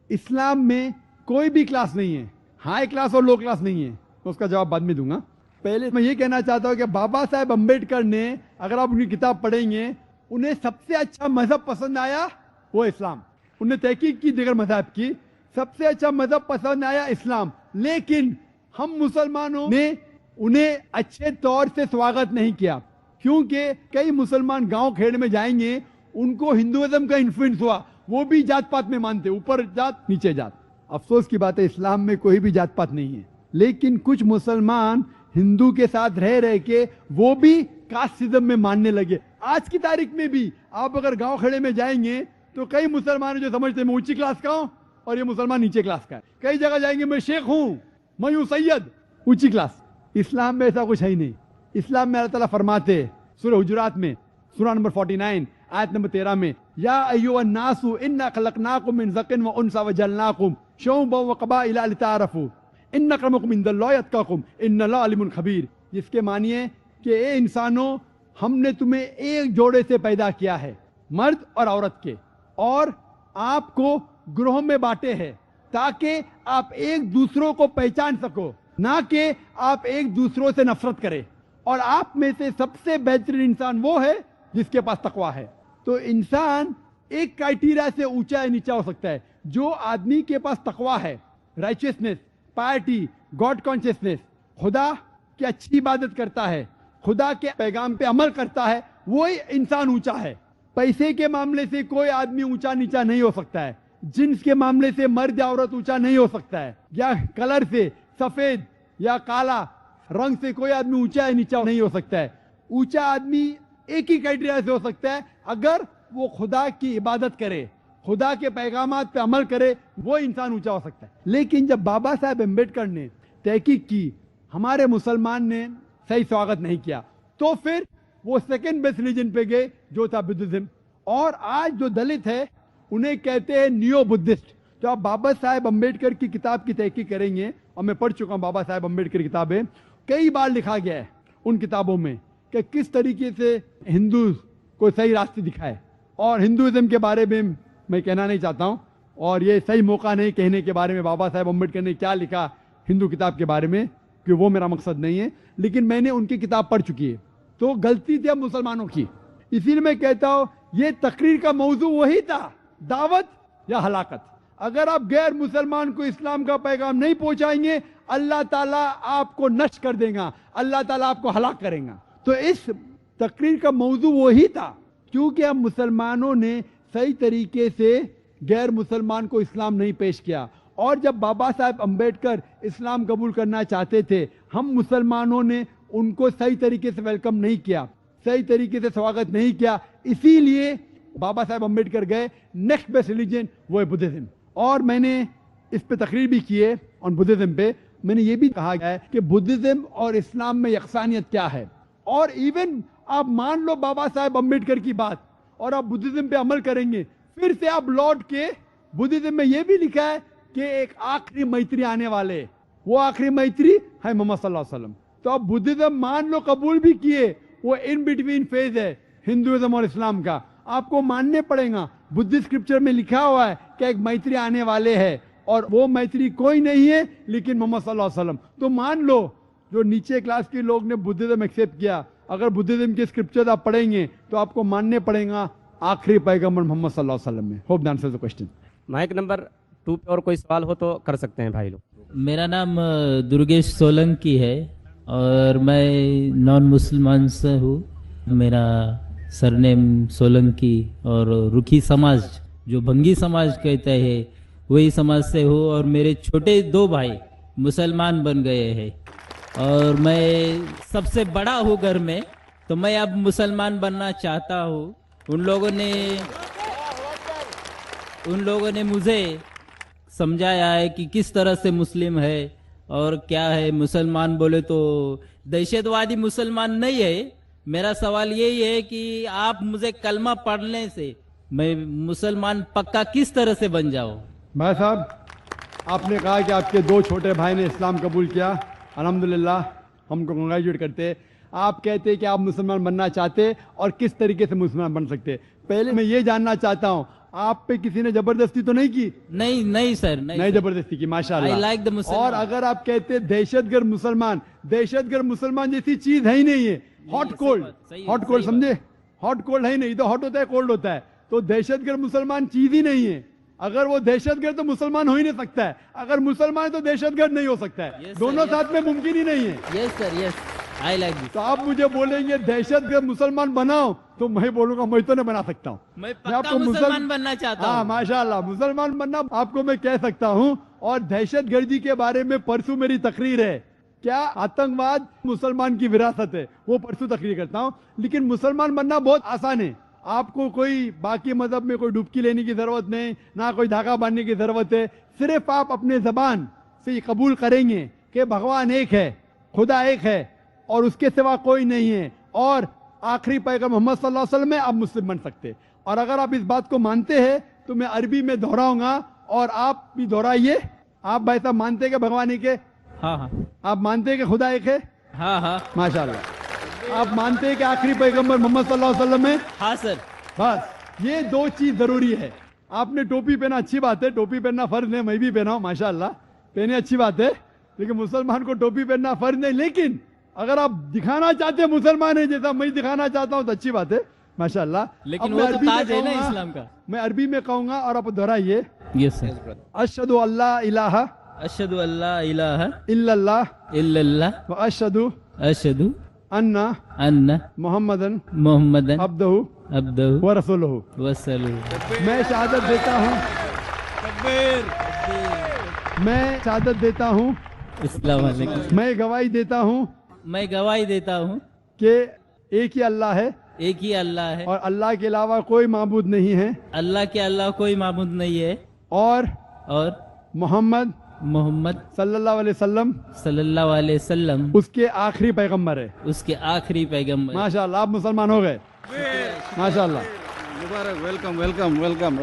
S2: اسلام میں کوئی بھی کلاس نہیں ہے, ہائی کلاس اور لو کلاس نہیں ہے. اس کا جواب بعد میں دوں گا. پہلے میں یہ کہنا چاہتا ہوں کہ بابا صاحب امبیڈکر نے, اگر آپ ان کی کتاب پڑھیں گے, انہیں سب سے اچھا مذہب پسند آیا وہ اسلام. انہوں نے تحقیق کی دیگر مذہب کی, سب سے اچھا مذہب پسند آیا اسلام. لیکن ہم مسلمانوں نے انہیں اچھے طور سے سواگت نہیں کیا, کیونکہ کئی مسلمان گاؤں کھیڑ میں جائیں گے, ان کو ہندوازم کا انفلوئنس ہوا, وہ بھی جات پات میں مانتے, اوپر جات نیچے جات. افسوس کی بات ہے اسلام میں کوئی بھی جات پات نہیں ہے. لیکن کچھ مسلمان ہندو کے ساتھ رہ کے وہ بھی کاسٹزم میں ماننے لگے. آج کی تاریخ میں بھی آپ اگر گاؤں کھڑے میں جائیں گے تو کئی مسلمان جو سمجھتے ہیں میں اونچی کلاس کا ہوں اور یہ مسلمان نیچے کلاس کا ہے. کئی جگہ جائیں گے میں شیخ ہوں, میں ہوں سید, اونچی کلاس. اسلام میں ایسا کچھ ہے ہی نہیں. اسلام میں اللہ تعالیٰ فرماتے سورہ حجرات میں, سورہ نمبر 49 آیت نمبر 13 میں, یا ایھا الناس انا خلقناکم من ذکر و انثی وجعلناکم شعوبا وقبائل لتعارفوا ان اکرمکم عند اللہ اتقاکم ان اللہ علیم خبیر. جس کے معنی ہے کہ اے انسانوں, ہم نے تمہیں ایک جوڑے سے پیدا کیا ہے, مرد اور عورت کے, اور آپ کو گروہوں میں بانٹے ہیں تاکہ آپ ایک دوسروں کو پہچان سکو, نہ کہ آپ ایک دوسروں سے نفرت کرے. اور آپ میں سے سب سے بہترین انسان وہ ہے جس کے پاس تقویٰ ہے. تو انسان ایک کرائٹیریا سے اونچا یا نیچا ہو سکتا ہے. جو آدمی کے پاس تقویٰ ہے, رائچیسنس, پائرٹی, گاڈ کانشیسنس, خدا کی اچھی عبادت کرتا ہے, خدا کے پیغام پہ عمل کرتا ہے, وہی انسان اونچا ہے. پیسے کے معاملے سے کوئی آدمی اونچا نیچا نہیں ہو سکتا ہے, جنس کے معاملے سے مرد یا عورت اونچا نہیں ہو سکتا ہے, یا کلر سے, سفید یا کالا رنگ سے کوئی آدمی اونچا یا نیچا نہیں ہو سکتا ہے. اونچا آدمی ایک ہی کرائٹیریا سے ہو سکتا ہے, اگر وہ خدا کی عبادت کرے, خدا کے پیغامات پہ عمل کرے, وہ انسان اونچا ہو سکتا ہے. لیکن جب بابا صاحب امبیڈکر نے تحقیق کی, ہمارے مسلمان نے صحیح سواگت نہیں کیا, تو پھر وہ سیکنڈ بیسٹ ریلیجن پہ گئے جو تھا بدھزم. اور آج جو دلت ہے انہیں کہتے ہیں نیو بدھسٹ. تو آپ بابا صاحب امبیڈکر کی کتاب کی تحقیق کریں گے, اور میں پڑھ چکا ہوں بابا صاحب امبیڈکر کی کتابیں, کئی بار لکھا گیا ہے ان کتابوں میں کہ کس طریقے سے ہندو کو صحیح راستے دکھائے. اور ہندوازم کے بارے میں کہنا نہیں چاہتا ہوں, اور یہ صحیح موقع نہیں کہنے کے بارے میں بابا صاحب امبیڈکر نے کیا لکھا ہندو کتاب کے بارے میں, کہ وہ میرا مقصد نہیں ہے. لیکن میں نے ان کی کتاب پڑھ چکی ہے, تو غلطی تھی اب مسلمانوں کی. اسی لیے میں کہتا ہوں یہ تقریر کا موضوع وہی تھا, دعوت یا ہلاکت. اگر آپ غیر مسلمان کو اسلام کا پیغام نہیں پہنچائیں گے, اللہ تعالیٰ آپ کو نشٹ کر دے گا, اللہ تعالیٰ آپ کو ہلاک کرے گا. تو اس تقریر کا موضوع وہی تھا, کیونکہ ہم مسلمانوں نے صحیح طریقے سے غیر مسلمان کو اسلام نہیں پیش کیا. اور جب بابا صاحب امبیڈکر اسلام قبول کرنا چاہتے تھے, ہم مسلمانوں نے ان کو صحیح طریقے سے ویلکم نہیں کیا, صحیح طریقے سے سواگت نہیں کیا. اسی لیے بابا صاحب امبیڈکر گئے نیکسٹ بیسٹ ریلیجن, وہ ہے بدھزم. اور میں نے اس پہ تقریر بھی کی ہے آن بدھزم پہ. میں نے یہ بھی کہا گیا ہے کہ بدھزم اور اسلام میں یکسانیت کیا ہے. اور ایون آپ مان لو بابا صاحب امبیڈکر کی بات اور آپ بدھزم پہ عمل کریں گے, پھر سے آپ لوٹ کے بدھزم میں یہ بھی لکھا ہے कि एक आखिरी मैत्री आने वाले, वो आखिरी मैत्री है मोहम्मद सल्लल्लाहु अलैहि वसल्लम। तो अब बुद्धिज्म मान लो, कबूल भी किए, वो इन बिटवीन फेज है हिंदुइज्म और इस्लाम का, आपको मानने पड़ेगा। बुद्धिस्ट स्क्रिप्चर में लिखा हुआ है कि एक मैत्री आने वाले है, और वो मैत्री कोई नहीं है लेकिन मोहम्मद सल्लल्लाहु अलैहि वसल्लम। तो मान लो जो नीचे क्लास के लोग ने बुद्धिज्म एक्सेप्ट किया, अगर बुद्धिज्म के स्क्रिप्चर आप पढ़ेंगे तो आपको मानने पड़ेगा आखिरी पैगंबर मोहम्मद सल्लल्लाहु अलैहि वसल्लम में। Hope the answer the question.
S4: Mike number 2 पे और कोई सवाल हो तो कर सकते हैं भाई लोग।
S12: मेरा नाम दुर्गेश सोलंकी है और मैं नॉन मुसलमान से हूँ। मेरा सरनेम सोलंकी और रुखी समाज जो भंगी समाज कहते हैं वही समाज से हूँ, और मेरे छोटे 2 भाई मुसलमान बन गए हैं और मैं सबसे बड़ा हूँ घर में, तो मैं अब मुसलमान बनना चाहता हूँ। उन लोगों ने मुझे समझाया है कि किस तरह से मुस्लिम है और क्या है। मुसलमान बोले तो दहशतवादी मुसलमान नहीं है। मेरा सवाल यही है कि आप मुझे कलमा पढ़ने से मैं मुसलमान पक्का किस तरह से बन जाऊं।
S2: भाई साहब, आपने कहा कि आपके 2 छोटे भाई ने इस्लाम कबूल किया, अल्हम्दुलिल्लाह, हमको कंग्रेचुलेट करते। आप कहते हैं कि आप मुसलमान बनना चाहते और किस तरीके से मुसलमान बन सकते। पहले मैं ये जानना चाहता हूँ, आप पे किसी ने जबरदस्ती तो नहीं की?
S12: नहीं सर, नहीं
S2: जबरदस्ती की, माशाल्लाह।
S12: I like the Muslim।
S2: और अगर आप कहते दहशतगर्द मुसलमान जैसी चीज है ही नहीं है। हॉट कोल्ड समझे, हॉट कोल्ड है ही नहीं, तो हॉट होता है कोल्ड होता है, तो दहशतगर्द मुसलमान चीज ही नहीं है। अगर वो दहशतगर्द तो मुसलमान हो ही नहीं सकता है, अगर मुसलमान तो दहशतगर्द नहीं हो सकता है। दोनों साथ में मुमकिन ही नहीं है।
S12: Yes sir, yes, I like this.
S2: तो आप मुझे बोलेंगे दहशतगर्द मुसलमान बनाओ, तो मैं बोलूंगा मैं तो नहीं बना सकता हूँ।
S12: मैं पक्का मुसलमान बनना चाहता हूँ।
S2: हाँ माशाल्लाह, मुसलमान बनना आपको मैं कह सकता हूँ। और दहशतगर्दी के बारे में परसों मेरी तकरीर है, क्या आतंकवाद मुसलमान की विरासत है, वो परसों तकरीर करता हूँ। लेकिन मुसलमान बनना बहुत आसान है। आपको कोई बाकी मजहब में कोई डुबकी लेने की जरूरत नहीं, ना कोई धागा बांधने की जरूरत है। सिर्फ आप अपने जबान से कबूल करेंगे कि भगवान एक है, खुदा एक है और उसके सिवा कोई नहीं है, और आखिरी पैगंबर मोहम्मद सल्लल्लाहु अलैहि वसल्लम में आप मुस्लिम बन सकते। और अगर आप इस बात को मानते हैं तो मैं अरबी में दोहराऊंगा और आप भी दोहराइए। आप भाई साहब मानते हैं कि भगवान एक है?
S12: हाँ।
S2: आप मानते हैं कि खुदा एक है?
S12: हाँ।
S2: माशाल्लाह। आप मानते हैं कि आखिरी पैगंबर मोहम्मद सल्लल्लाहु अलैहि वसल्लम है?
S12: हाँ सर।
S2: बस ये 2 चीज जरूरी है। आपने टोपी पहना, अच्छी बात है, टोपी पहनना फर्ज है, मैं भी पहना हूं माशाल्लाह, पहने अच्छी बात है, लेकिन मुसलमान को टोपी पहनना फर्ज नहीं। लेकिन अगर आप दिखाना चाहते हैं मुसलमान है जैसा मैं दिखाना चाहता हूं तो अच्छी बात है माशाल्लाह।
S12: लेकिन वो तो ताज है ना इस्लाम का।
S2: मैं अरबी में कहूंगा और आप दोहराइए।
S12: Yes sir.
S2: अशहदु अल्ला इलाहा
S12: इल्लल्लाह
S2: व अशहदु
S12: अन्ना
S2: मुहम्मदन
S12: अब्दुहु
S2: व रसूलुहु। मैं शहादत देता हूँ मैं गवाही देता हूँ कि एक ही अल्लाह है और अल्लाह के अलावा कोई माबूद नहीं है, और मोहम्मद सल्लल्लाहु अलैहि वसल्लम उसके आखिरी पैगंबर है। माशाल्लाह, आप मुसलमान हो गए। माशाल्लाह, वेलकम।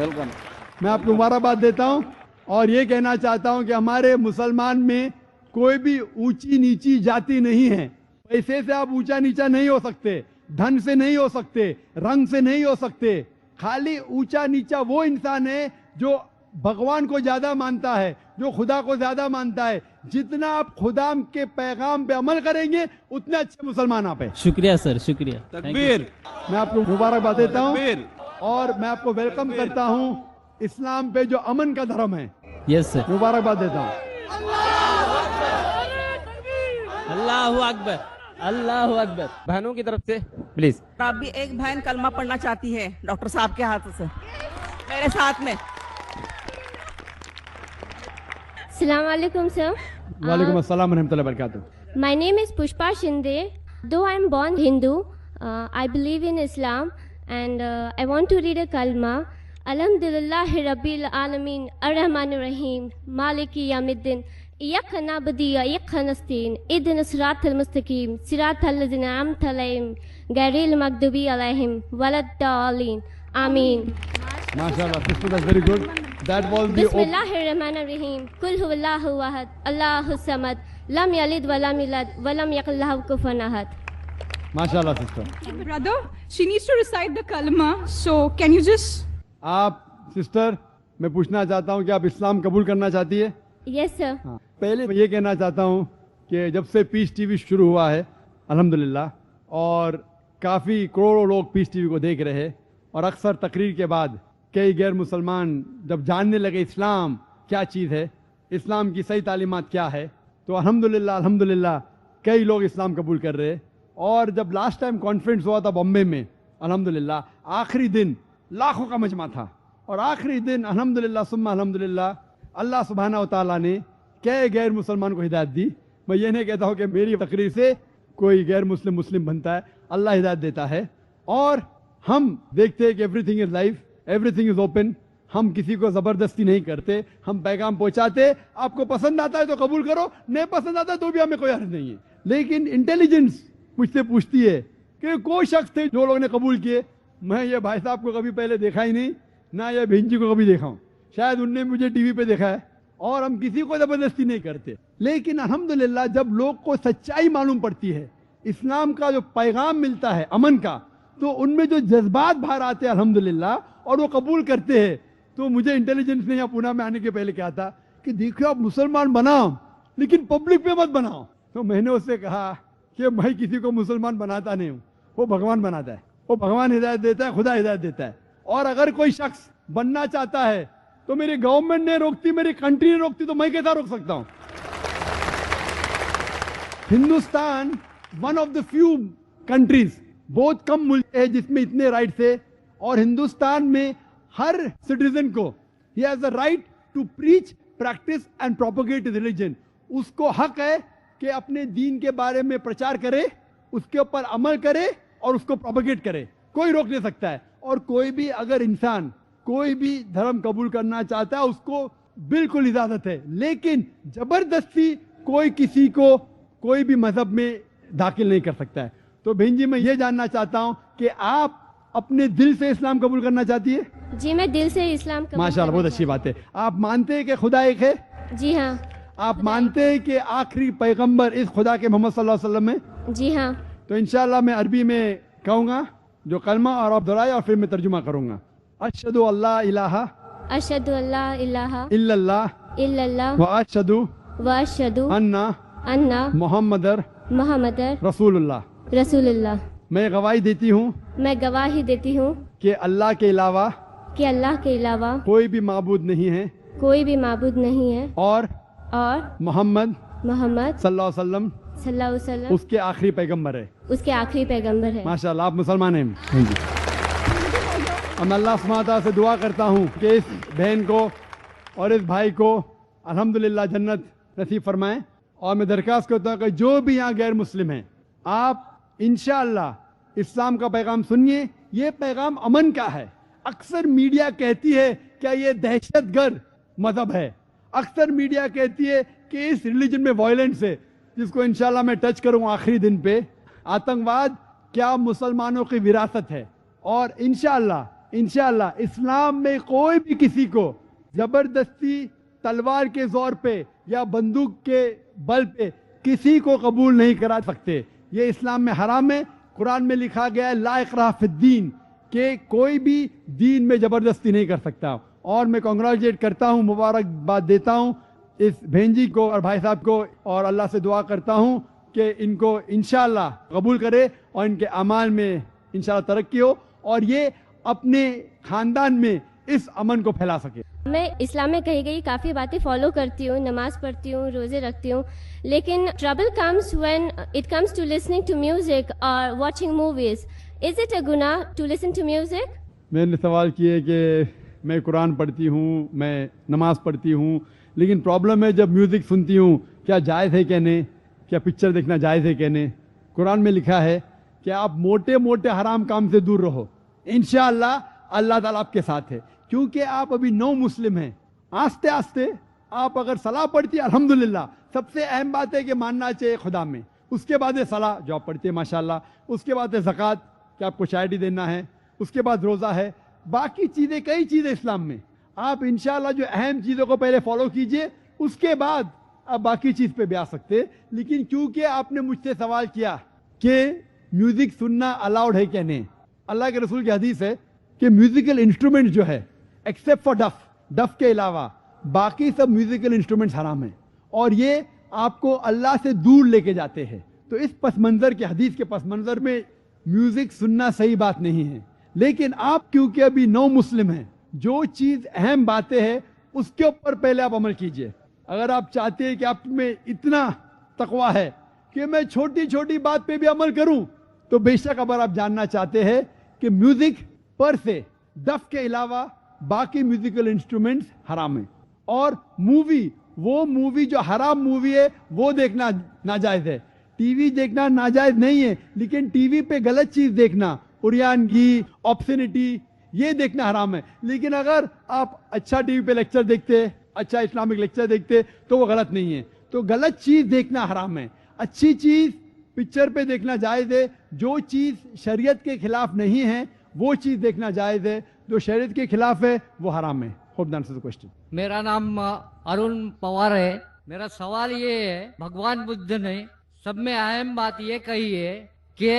S2: मैं आपको मुबारकबाद देता हूँ और ये कहना चाहता हूँ कि हमारे मुसलमान में कोई भी ऊंची नीची जाति नहीं है। पैसे से आप ऊंचा नीचा नहीं हो सकते, धन से नहीं हो सकते, रंग से नहीं हो सकते। खाली ऊंचा नीचा वो इंसान है जो भगवान को ज्यादा मानता है, जो खुदा को ज्यादा मानता है। जितना आप खुदा के पैगाम पे अमल करेंगे उतने अच्छे मुसलमान आप हैं।
S12: शुक्रिया सर, शुक्रिया।
S2: तकबीर। मैं आपको मुबारकबाद देता हूँ और मैं आपको वेलकम करता हूँ इस्लाम पे जो अमन का धर्म है।
S12: यस सर,
S2: मुबारकबाद देता हूँ।
S4: अल्लाहु अकबर। बहनों की तरफ से प्लीज।
S13: आप भी एक बहन कलमा पढ़ना चाहती है डॉक्टर साहब के हाथों से मेरे साथ में।
S14: Assalamualaikum sir.
S2: Walaikum assalam warahmatullahi wabarakatuh.
S14: My name is Pushpa Shinde. Though I am born Hindu, I believe in Islam and I want to read a kalma. Alhamdulillahi Rabbil Alameen Ar-Rahmanir Rahim Maliki Yawmiddin Iyyaka na'budu wa iyyaka nasta'in Ihdinas siratal mustaqim siratal ladzina an'amta alaihim ghayril maghdubi alaihim waladdallin. Amin.
S2: MashaAllah, this was very good. That was the
S14: Bismillahirrahmanirrahim. Kul huwallahu ahad, Allahu samad, lam yalid wa lam yulad wa lam yakul lahu kufuwan ahad.
S2: MashaAllah sister.
S15: Brother, she needs to recite the kalma. So can you just?
S2: आप sister, मैं पूछना चाहता हूँ कि आप इस्लाम कबूल करना चाहती है?
S14: Yes sir.
S2: हाँ, पहले मैं ये कहना चाहता हूँ कि जब से पीस टीवी शुरू हुआ है अल्हम्दुलिल्लाह, और काफ़ी करोड़ों लोग पीस टीवी को देख रहे हैं, और अक्सर तकरीर के बाद कई गैर मुसलमान जब जानने लगे इस्लाम क्या चीज़ है, इस्लाम की सही तालीमात क्या है, तो अल्हम्दुलिल्लाह कई लोग इस्लाम कबूल कर रहे हैं. और जब लास्ट टाइम कॉन्फ्रेंस हुआ था बॉम्बे में, अल्हम्दुलिल्लाह आखिरी दिन लाखों का मजमा था, और आखिरी दिन अल्हम्दुलिल्लाह सुम्मा अल्हम्दुलिल्लाह अल्लाह सुब्हानहू व तआला ने कई गैर मुसलमान को हिदायत दी. मैं ये नहीं कहता हूँ कि मेरी तकरीर से कोई गैर मुस्लिम बनता है, अल्लाह हिदायत देता है. और हम देखते हैं कि everything is live, everything is open. हम किसी को ज़बरदस्ती नहीं करते, हम पैगाम पहुँचाते. आपको पसंद आता है तो कबूल करो, नहीं पसंद आता तो भी हमें कोई हर्ज नहीं है. लेकिन इंटेलिजेंस मुझसे पूछती है कि कोई शख्स थे जो लोगों ने कबूल किए. मैं ये भाई साहब को कभी पहले देखा ही नहीं, ना ये बहन जी को कभी देखा हूँ, शायद उनने मुझे टीवी पे देखा है. और हम किसी को ज़बरदस्ती नहीं करते. लेकिन अल्हम्दुलिल्लाह जब लोग को सच्चाई मालूम पड़ती है, इस्लाम का जो पैगाम मिलता है अमन का, तो उनमें जो जज्बात बाहर आते हैं अल्हम्दुलिल्लाह, और वो कबूल करते हैं. तो मुझे इंटेलिजेंस ने यहाँ पूना में आने के पहले कहा था कि देखो आप मुसलमान बनाओ लेकिन पब्लिक में मत बनाओ. तो मैंने उससे कहा कि मैं किसी को मुसलमान बनाता नहीं हूँ, वो भगवान बनाता है, वो भगवान हिदायत देता है, खुदा हिदायत देता है. और अगर कोई शख्स बनना चाहता है तो मेरी गवर्नमेंट ने रोकती, मेरी कंट्री ने रोकती, तो मैं कैसा रोक सकता हूँ. Hindustan one of the few countries, बहुत कम मुल्क है जिसमें इतने राइट्स है. और हिंदुस्तान में हर सिटीजन को ही has the right to preach, practice and propagate religion. उसको हक है कि अपने दीन के बारे में प्रचार करे, उसके ऊपर अमल करे और उसको प्रोपोगेट करे. कोई रोक नहीं सकता है. और कोई भी अगर इंसान कोई भी धर्म कबूल करना चाहता है उसको बिल्कुल इजाजत है. लेकिन जबरदस्ती कोई किसी को कोई भी मजहब में दाखिल नहीं कर सकता है. तो बहन जी मैं ये जानना चाहता हूँ कि आप अपने दिल से इस्लाम कबूल करना चाहती है?
S14: जी मैं दिल से इस्लाम कबूल
S2: माशाल्लाह, बहुत अच्छी बात है. आप मानते हैं कि खुदा एक है?
S14: जी हाँ.
S2: आप मानते हैं कि आखिरी पैगंबर इस खुदा के मोहम्मद सल्लल्लाहु अलैहि वसल्लम है?
S14: जी हाँ.
S2: तो इंशाल्लाह मैं अरबी में कहूँगा जो कलमा, और आप दोहराए और फिर मैं तर्जुमा करूँगा. अशहदु अल्ला इलाहा इल्लल्लाह व अशहदु अन्ना मुहम्मदर रसूलुल्लाह. मैं गवाही देती हूँ कि अल्लाह के अलावा कोई भी माबूद नहीं है, और मोहम्मद सल्लल्लाहु अलैहि वसल्लम उसके आखिरी पैगंबर है. माशाल्लाह आप मुसलमान हैं. हाँ जी. मैं अल्लाह सुब्हानहू व तआला से दुआ करता हूँ कि इस बहन को और इस भाई को अल्हम्दुलिल्लाह जन्नत नसीब फरमाएं. और मैं दरख्वास्त करता हूँ कि जो भी यहाँ गैर मुस्लिम हैं, आप इंशाअल्लाह इस्लाम का पैगाम सुनिए. ये पैगाम अमन का है. अक्सर मीडिया कहती है क्या ये दहशतगर्द मजहब है, अक्सर मीडिया कहती है कि इस रिलीजन में वायलेंस है, जिसको इंशाल्लाह मैं टच करूँ आखिरी दिन पे. आतंकवाद क्या मुसलमानों की विरासत है. और इंशाअल्लाह इस्लाम में कोई भी किसी को जबरदस्ती तलवार के जोर पे या बंदूक के बल पे किसी को कबूल नहीं करा सकते. ये इस्लाम में हराम है. कुरान में लिखा गया है ला इकराह फिद्दीन, कि कोई भी दीन में जबरदस्ती नहीं कर सकता. और मैं कॉन्ग्रेचुलेट करता हूँ, मुबारकबाद देता हूँ इस बहन जी को और भाई साहब को, और अल्लाह से दुआ करता हूँ कि इनको इंशाअल्लाह कबूल करे और इनके अमाल में इंशाअल्लाह तरक्की हो, और ये अपने खानदान में इस अमन को फैला सके.
S14: मैं इस्लाम में कही गई काफ़ी बातें फॉलो करती हूँ, नमाज पढ़ती हूँ, रोज़े रखती हूँ, लेकिन trouble comes when it comes to listening to music और watching movies. Is it a गुनाह टू लिसन टू म्यूजिक?
S2: मैंने सवाल किए कि मैं कुरान पढ़ती हूँ, मैं नमाज पढ़ती हूँ, लेकिन प्रॉब्लम है जब म्यूज़िक सुनती हूँ क्या जायज़ है कहने, क्या पिक्चर देखना जायज़ है कहने. कुरान में लिखा है कि आप मोटे मोटे हराम काम से दूर रहो, इंशाअल्लाह अल्लाह ताला आपके साथ है. क्योंकि आप अभी नौ मुस्लिम हैं. आस्ते आस्ते आप अगर सलाह पढ़ती है अल्हम्दुलिल्लाह, सबसे अहम बात है कि मानना चाहिए खुदा में. उसके बाद है सलाह जो आप पढ़ते हैं माशाल्लाह, उसके बाद है ज़कात कि आपको चारिटी देना है, उसके बाद रोज़ा है, बाकी चीज़ें कई चीज़ें इस्लाम में. आप इंशाल्लाह जो अहम चीज़ों को पहले फॉलो कीजिए, उसके बाद आप बाकी चीज़ पे भी आ सकते हैं। लेकिन क्योंकि आपने मुझसे सवाल किया कि म्यूज़िक सुनना अलाउड है क्या नहीं, अल्लाह के रसूल की हदीस है कि म्यूज़िकल इंस्ट्रूमेंट जो है एक्सेप्ट फॉर डफ के अलावा बाकी सब म्यूज़िकल इंस्ट्रूमेंट्स हराम हैं और ये आपको अल्लाह से दूर लेके जाते हैं। तो इस पस मंज़र के हदीस के पस मंज़र में म्यूज़िक सुनना सही बात नहीं है। लेकिन आप क्योंकि अभी नौ मुस्लिम हैं, जो चीज़ अहम बातें हैं उसके ऊपर पहले आप अमल कीजिए। अगर आप चाहते हैं कि आप में इतना तकवा है कि मैं छोटी छोटी बात पे भी अमल करूं, तो बेशक अगर आप जानना चाहते हैं कि म्यूजिक पर से डफ के अलावा बाकी म्यूजिकल इंस्ट्रूमेंट्स हराम है और वो मूवी जो हराम मूवी है वो देखना नाजायज है। टीवी देखना नाजायज नहीं है, लेकिन टीवी पे गलत चीज देखना, उरियानगी, ऑब्सेनिटी, ये देखना हराम है। लेकिन अगर आप अच्छा टीवी पे लेक्चर देखते, अच्छा इस्लामिक लेक्चर देखते, तो वो गलत नहीं है। तो गलत चीज देखना हराम है, अच्छी चीज पिक्चर पे देखना जायज है। जो चीज शरीयत के खिलाफ नहीं है वो चीज देखना जायज है, जो शरीयत के खिलाफ है वो हराम है। Hope that answers the question.
S16: मेरा नाम अरुण पवार है। मेरा सवाल ये है, भगवान बुद्ध ने सब में अहम बात ये कही है कि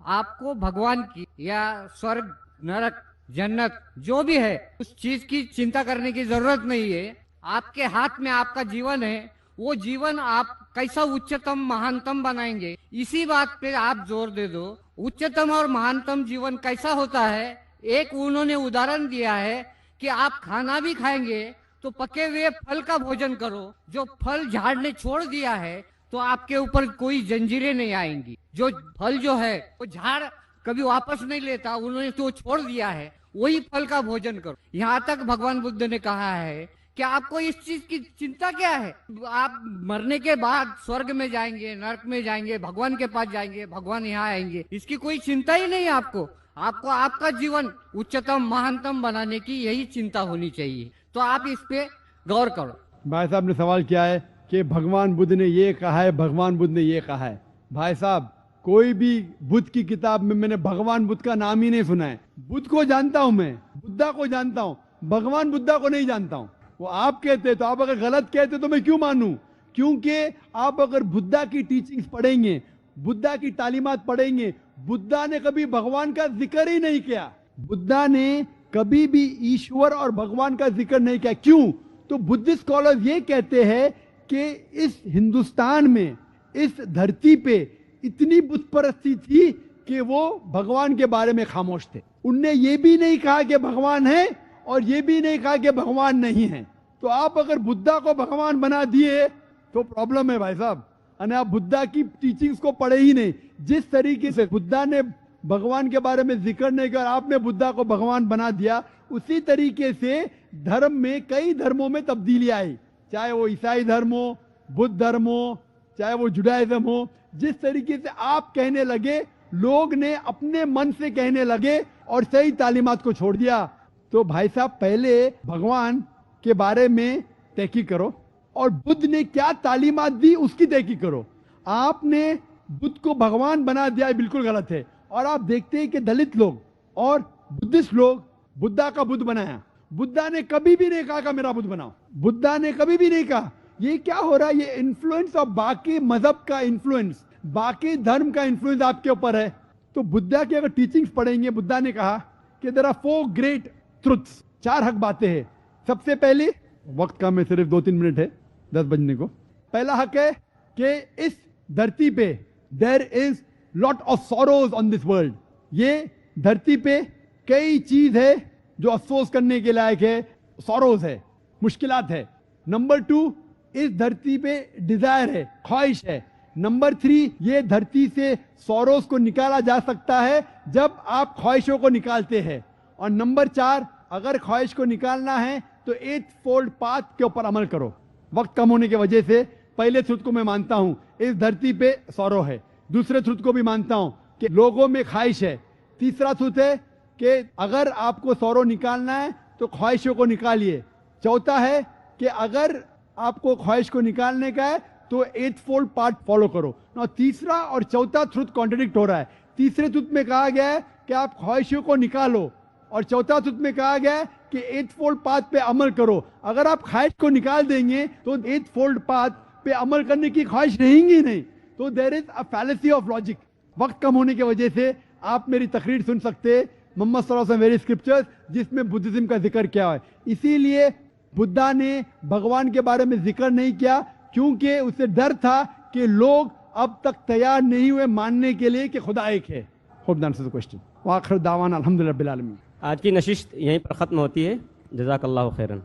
S16: आपको भगवान की या स्वर्ग, नरक, जन्नत जो भी है उस चीज की चिंता करने की जरूरत नहीं है। आपके हाथ में आपका जीवन है, वो जीवन आप कैसा उच्चतम महानतम बनाएंगे, इसी बात पे आप जोर दे दो। उच्चतम और महानतम जीवन कैसा होता है, एक उन्होंने उदाहरण दिया है कि आप खाना भी खाएंगे तो पके हुए फल का भोजन करो। जो फल झाड़ ने छोड़ दिया है तो आपके ऊपर कोई जंजीरें नहीं आएंगी। जो फल जो है वो झाड़ कभी वापस नहीं लेता, उन्होंने तो छोड़ दिया है, वही फल का भोजन करो। यहाँ तक भगवान बुद्ध ने कहा है कि आपको इस चीज की चिंता क्या है। आप मरने के बाद स्वर्ग में जाएंगे, नरक में जाएंगे, भगवान के पास जाएंगे, भगवान यहाँ आएंगे, इसकी कोई चिंता ही नहीं है आपको। आपको आपका जीवन उच्चतम महानतम बनाने की यही चिंता होनी चाहिए। तो आप इस पे गौर करो।
S2: भाई साहब ने सवाल किया है कि भगवान बुद्ध ने ये कहा है, भगवान बुद्ध ने ये कहा है। भाई साहब, कोई भी बुद्ध की किताब में मैंने भगवान बुद्ध का नाम ही नहीं सुना है। बुद्ध को जानता हूं मैं, बुद्धा को जानता हूं, भगवान बुद्धा को नहीं जानता हूं। वो आप कहते तो आप अगर गलत कहते तो मैं क्यों मानूं? क्योंकि आप अगर बुद्धा की टीचिंग्स पढ़ेंगे, बुद्धा की तालीमात पढ़ेंगे, बुद्धा ने कभी भगवान का जिक्र ही नहीं किया। बुद्धा ने कभी भी ईश्वर और भगवान का जिक्र नहीं किया। क्यों? तो बुद्धिस्ट स्कॉलर्स ये कहते हैं कि इस हिंदुस्तान में, इस धरती पे इतनी बुत परस्ती थी कि वो भगवान के बारे में खामोश थे। उनने ये भी नहीं कहा कि भगवान है और ये भी नहीं कहा कि भगवान नहीं है। तो आप अगर बुद्धा को भगवान बना दिए तो प्रॉब्लम है भाई साहब। और आप बुद्धा की टीचिंग्स को पढ़े ही नहीं। जिस तरीके से बुद्धा ने भगवान के बारे में जिक्र नहीं किया, आपने बुद्धा को भगवान बना दिया, उसी तरीके से धर्म में कई धर्मों में तब्दीली आई, चाहे वो ईसाई धर्म हो, बुद्ध धर्म हो, चाहे वो जुडाइज्म हो। जिस तरीके से आप कहने लगे, लोग ने अपने मन से कहने लगे और सही तालीमात को छोड़ दिया। तो भाई साहब, पहले भगवान के बारे में तहकीक करो और बुद्ध ने क्या तालीमात दी उसकी तहकीक करो। आपने बुद्ध को भगवान बना दिया, बिल्कुल गलत है। और आप देखते हैं कि दलित लोग और बुद्धिस्ट लोग बुद्धा का बुद्ध बनाया। बुद्धा ने कभी भी नहीं कहा कि मेरा बुद्ध बनाओ। बुद्धा ने कभी भी नहीं कहा। ये क्या हो रहा है? ये इन्फ्लुएंस ऑफ बाकी मजहब का इन्फ्लुएंस, बाकी धर्म का इन्फ्लुएंस आपके ऊपर है। तो बुद्धा की अगर टीचिंग्स पढ़ेंगे, बुद्धा ने कहा कि देयर आर 4 ग्रेट ट्रुथ्स, 4 हक बातें हैं। सबसे पहली, वक्त का में सिर्फ 2-3 मिनट है 10 बजने को। पहला हक है कि इस धरती पे there is lot of sorrows on this world. ये धरती पे कई चीज है जो अफसोस करने के लायक है, सॉरोज है, मुश्किलात है। नंबर 2, इस धरती पे डिजायर है, ख्वाहिश है। नंबर 3, ये धरती से सॉरोज को निकाला जा सकता है जब आप ख्वाहिशों को निकालते हैं। और नंबर 4, अगर ख्वाहिश को निकालना है तो 8 फोल्ड पाथ के ऊपर अमल करो। वक्त कम होने की वजह से पहले ट्रुथ को मैं मानता हूं, इस धरती पे सौरो है। दूसरे ट्रुथ को भी मानता हूं कि लोगों में ख्वाहिश है। तीसरा ट्रुथ है कि अगर आपको सौरो निकालना है तो ख्वाहिशों को निकालिए। चौथा है कि अगर आपको ख्वाहिश को निकालने का है तो 8 फोल्ड पाथ फॉलो करो। ना तीसरा और चौथा ट्रुथ कॉन्ट्रडिक्ट हो रहा है। तीसरे ट्रुथ में कहा गया है कि आप ख्वाहिशों को निकालो और चौथा ट्रुथ में कहा गया है کہ ایٹ فولڈ پاتھ پہ عمل کرو. اگر آپ خواہش کو نکال دیں گے تو ایٹ فولڈ پاتھ پہ عمل کرنے کی خواہش رہیں گی نہیں. تو دیر از اے فیلیسی آف لاجک. وقت کم ہونے کی وجہ سے آپ میری تقریر سن سکتے محمد صلی اللہ علیہ وسلم ویری اسکرپچرز جس میں بدھزم کا ذکر کیا ہے. اسی لیے بدھا نے بھگوان کے بارے میں ذکر نہیں کیا کیونکہ اسے ڈر تھا کہ لوگ اب تک تیار نہیں ہوئے ماننے کے لیے کہ خدا ایک ہے. Hope that answers the question. وآخر دعوانا الحمدللہ رب العالمین.
S4: آج کی نشست یہیں پر ختم ہوتی ہے. جزاک اللہ خیرن.